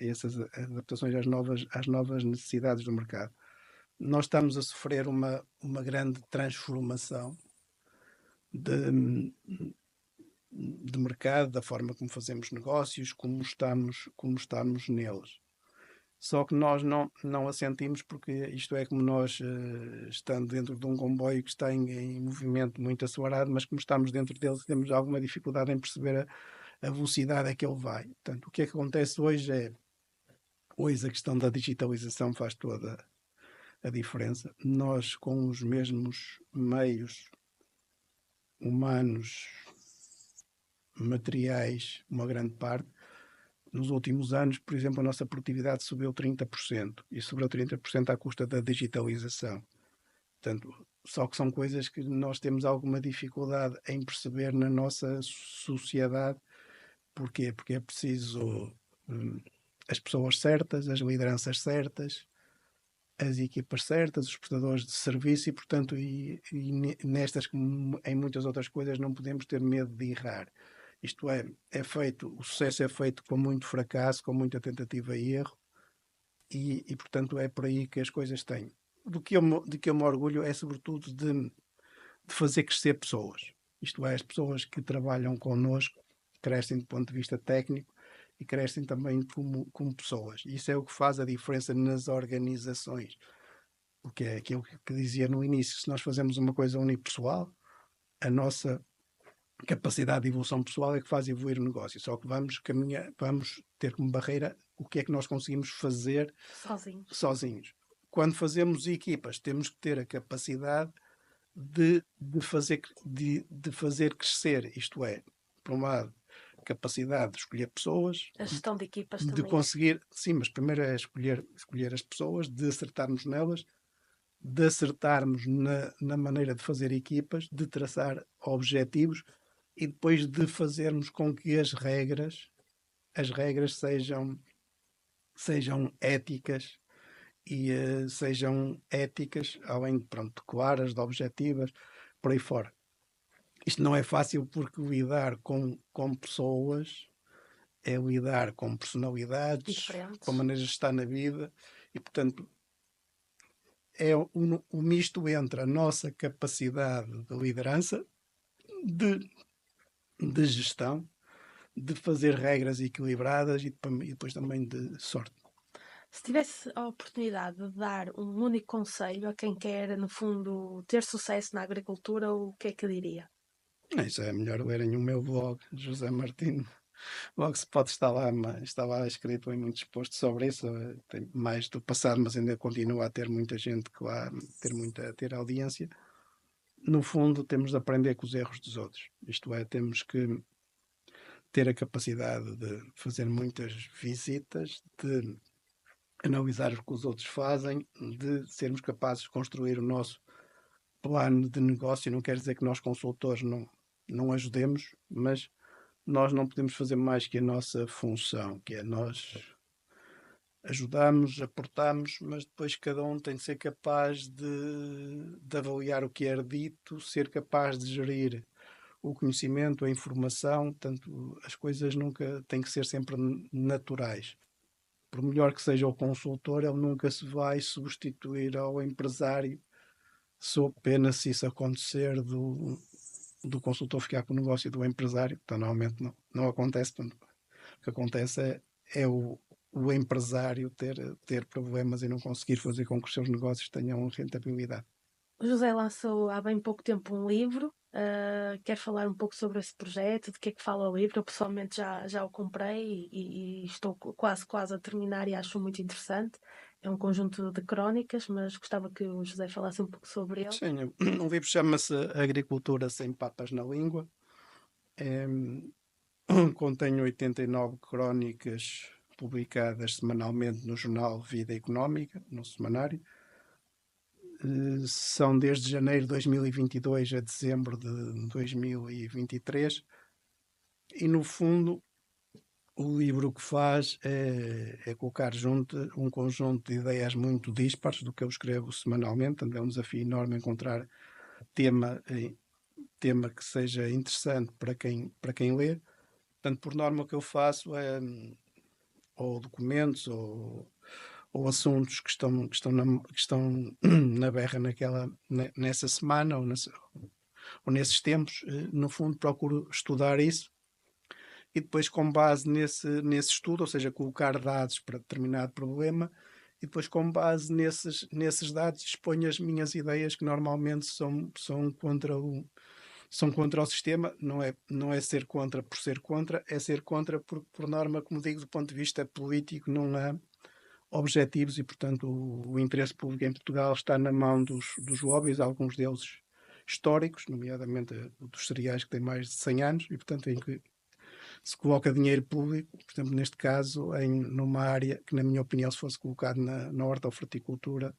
essas adaptações às novas necessidades do mercado. Nós estamos a sofrer uma grande transformação de mercado, da forma como fazemos negócios, como estamos neles. Só que nós não a sentimos porque isto é como nós, estando dentro de um comboio que está em movimento muito acelerado, mas como estamos dentro dele, temos alguma dificuldade em perceber a velocidade a que ele vai. Portanto, o que é que acontece hoje a questão da digitalização faz toda a diferença. Nós, com os mesmos meios humanos, materiais, uma grande parte, nos últimos anos, por exemplo, a nossa produtividade subiu 30%, e subiu 30% à custa da digitalização. Portanto, só que são coisas que nós temos alguma dificuldade em perceber na nossa sociedade. Porquê? Porque é preciso as pessoas certas, as lideranças certas, as equipas certas, os prestadores de serviço, e portanto, nestas como em muitas outras coisas, não podemos ter medo de errar. Isto o sucesso é feito com muito fracasso, com muita tentativa e erro, e portanto é por aí que as coisas têm. De que eu me orgulho é sobretudo de fazer crescer pessoas. Isto é, as pessoas que trabalham connosco crescem do ponto de vista técnico e crescem também como pessoas. Isso é o que faz a diferença nas organizações. Porque é aquilo que dizia no início: se nós fazemos uma coisa unipessoal, a nossa capacidade de evolução pessoal é que faz evoluir o negócio. Só que vamos ter como barreira o que é que nós conseguimos fazer sozinhos. Quando fazemos equipas, temos que ter a capacidade de fazer crescer. Isto é, por um lado, capacidade de escolher pessoas, A gestão de equipas de também. conseguir, sim, mas primeiro é escolher as pessoas, de acertarmos nelas, de acertarmos na maneira de fazer equipas, de traçar objetivos e depois de fazermos com que as regras sejam éticas, e sejam éticas, além de, pronto, claras, de objetivas, por aí fora. Isto não é fácil porque lidar com pessoas é lidar com personalidades, Diferentes. com maneiras de estar na vida, e portanto é o misto entre a nossa capacidade de liderança, de, de gestão, de fazer regras equilibradas e depois também de sorte. Se tivesse a oportunidade de dar um único conselho a quem quer, no fundo, ter sucesso na agricultura, o que é que diria? Isso é melhor lerem o meu blog, José Martins. Logo se pode estar lá, mas está lá escrito e muito exposto sobre isso. Tem mais do passado, mas ainda continua a ter muita gente que lá ter audiência. No fundo, temos de aprender com os erros dos outros. Isto é, temos que ter a capacidade de fazer muitas visitas, de analisar o que os outros fazem, de sermos capazes de construir o nosso plano de negócio. Não quer dizer que nós, consultores, não ajudemos, mas nós não podemos fazer mais que a nossa função, que é nós ajudamos, aportamos, mas depois cada um tem de ser capaz de avaliar o que é dito, ser capaz de gerir o conhecimento, a informação, portanto, as coisas nunca têm que ser sempre naturais. Por melhor que seja o consultor, ele nunca se vai substituir ao empresário, sob pena se isso acontecer do consultor ficar com o negócio do empresário. Então, normalmente não acontece. Portanto, o que acontece é o empresário ter problemas e não conseguir fazer com que os seus negócios tenham rentabilidade. O José lançou há bem pouco tempo um livro. Quer falar um pouco sobre esse projeto? De que é que fala o livro? Eu pessoalmente já o comprei e estou quase a terminar e acho muito interessante. É um conjunto de crónicas, mas gostava que o José falasse um pouco sobre ele. Sim, um livro chama-se Agricultura Sem Papas na Língua. É, contém 89 crónicas publicadas semanalmente no jornal Vida Económica, no semanário. São desde janeiro de 2022 a dezembro de 2023. E, no fundo, o livro que faz é colocar junto um conjunto de ideias muito dispares do que eu escrevo semanalmente. É um desafio enorme encontrar tema que seja interessante para quem lê. Portanto, por norma, o que eu faço é ou documentos ou assuntos que estão na berra nessa semana ou nesses tempos. No fundo, procuro estudar isso e depois, com base nesse estudo, ou seja, colocar dados para determinado problema, e depois, com base nesses dados, exponho as minhas ideias que normalmente são contra o sistema. Não é ser contra por ser contra, é ser contra por norma, como digo, do ponto de vista político, não há objetivos e, portanto, o interesse público em Portugal está na mão dos lobbies, alguns deles históricos, nomeadamente dos cereais, que têm mais de 100 anos, e, portanto, em que se coloca dinheiro público, por exemplo, neste caso, numa área que, na minha opinião, se fosse colocado na horta-fruticultura,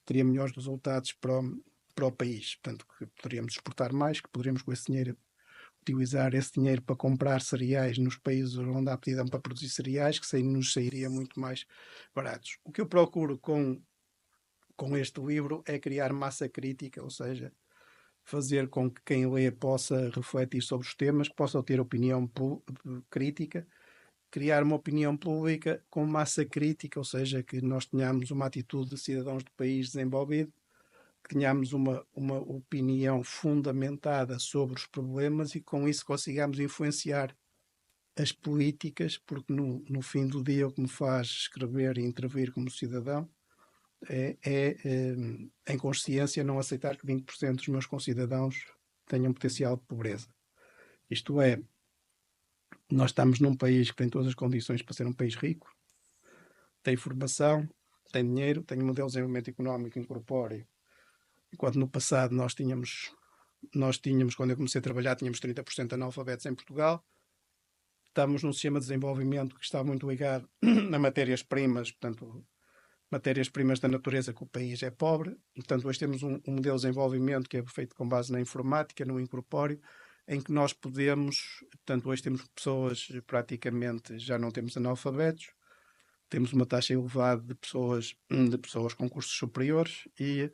teria melhores resultados para o país. Portanto, que poderíamos exportar mais, que poderíamos com esse dinheiro utilizar esse dinheiro para comprar cereais nos países onde há aptidão para produzir cereais, que nos sairia muito mais baratos. O que eu procuro com este livro é criar massa crítica, ou seja, fazer com que quem lê possa refletir sobre os temas, possa ter opinião crítica, criar uma opinião pública com massa crítica, ou seja, que nós tenhamos uma atitude de cidadãos do país desenvolvido, que tenhamos uma opinião fundamentada sobre os problemas e com isso consigamos influenciar as políticas, porque no fim do dia o que me faz escrever e intervir como cidadão é em consciência, não aceitar que 20% dos meus concidadãos tenham potencial de pobreza. Isto é, nós estamos num país que tem todas as condições para ser um país rico, tem formação, tem dinheiro, tem um modelo de desenvolvimento económico incorpóreo. Enquanto no passado nós tínhamos, quando eu comecei a trabalhar, tínhamos 30% de analfabetos em Portugal. Estamos num sistema de desenvolvimento que está muito ligado a matérias-primas, portanto, matérias-primas da natureza, que o país é pobre. Portanto, hoje temos um modelo de desenvolvimento que é feito com base na informática, no incorpóreo, em que nós podemos, portanto, hoje temos pessoas, praticamente já não temos analfabetos, temos uma taxa elevada de pessoas com cursos superiores e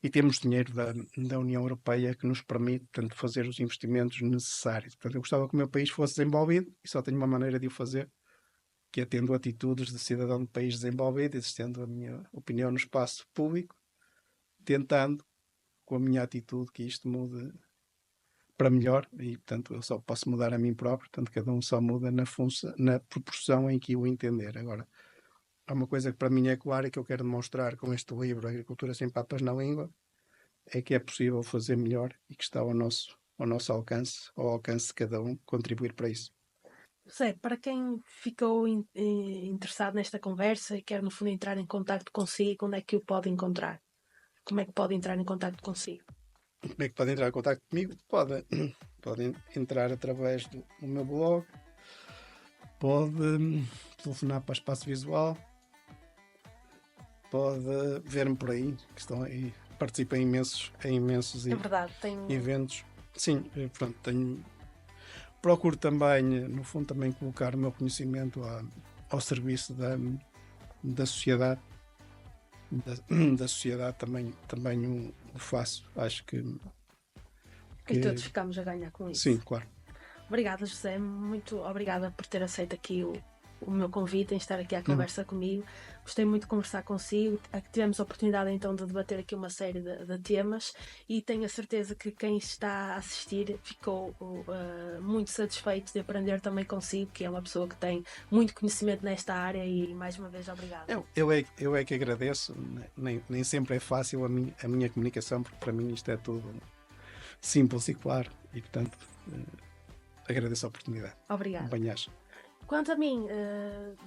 temos dinheiro da União Europeia que nos permite, portanto, fazer os investimentos necessários. Portanto, eu gostava que o meu país fosse desenvolvido e só tenho uma maneira de o fazer, que é tendo atitudes de cidadão de país desenvolvido, existendo a minha opinião no espaço público, tentando, com a minha atitude, que isto mude para melhor e, portanto, eu só posso mudar a mim próprio, portanto, cada um só muda na proporção em que o entender. Agora, há uma coisa que para mim é clara e que eu quero demonstrar com este livro, Agricultura Sem Papas na Língua, é que é possível fazer melhor e que está ao nosso alcance, ao alcance de cada um, contribuir para isso. Zé, para quem ficou interessado nesta conversa e quer, no fundo, entrar em contacto consigo, onde é que o pode encontrar? Como é que pode entrar em contacto consigo? Como é que pode entrar em contacto comigo? Pode entrar através do meu blog, pode telefonar para Espaço Visual, pode ver-me por aí, que estão aí, participo em imensos É verdade, eventos. Sim, pronto, procuro também, no fundo, também colocar o meu conhecimento ao serviço da sociedade. Da sociedade também o faço. Acho que E todos ficamos a ganhar com isso. Sim, claro. Obrigada, José. Muito obrigada por ter aceito aqui o meu convite em estar aqui à conversa comigo. Gostei muito de conversar consigo. Tivemos a oportunidade então de debater aqui uma série de temas e tenho a certeza que quem está a assistir ficou muito satisfeito de aprender também consigo, que é uma pessoa que tem muito conhecimento nesta área, e mais uma vez obrigada. Eu é que agradeço. Nem sempre é fácil a minha comunicação, porque para mim isto é tudo simples e claro, e portanto agradeço a oportunidade. Obrigada. Quanto a mim,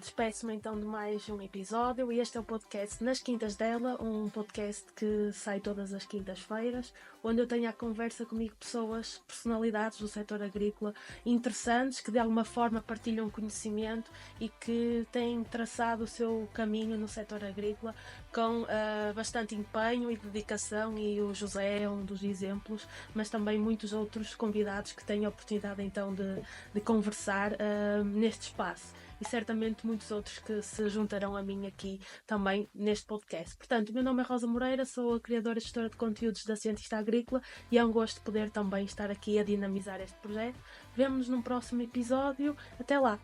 despeço-me então de mais um episódio, e este é o podcast Nas Quintas dela, um podcast que sai todas as quintas-feiras, onde eu tenho à conversa comigo personalidades do setor agrícola interessantes, que de alguma forma partilham conhecimento e que têm traçado o seu caminho no setor agrícola com bastante empenho e dedicação, e o José é um dos exemplos, mas também muitos outros convidados que têm a oportunidade então de conversar neste espaço, e certamente muitos outros que se juntarão a mim aqui também neste podcast. Portanto, o meu nome é Rosa Moreira, sou a criadora e gestora de conteúdos da Cientista Agrícola, e é um gosto poder também estar aqui a dinamizar este projeto. Vemo-nos num próximo episódio. Até lá!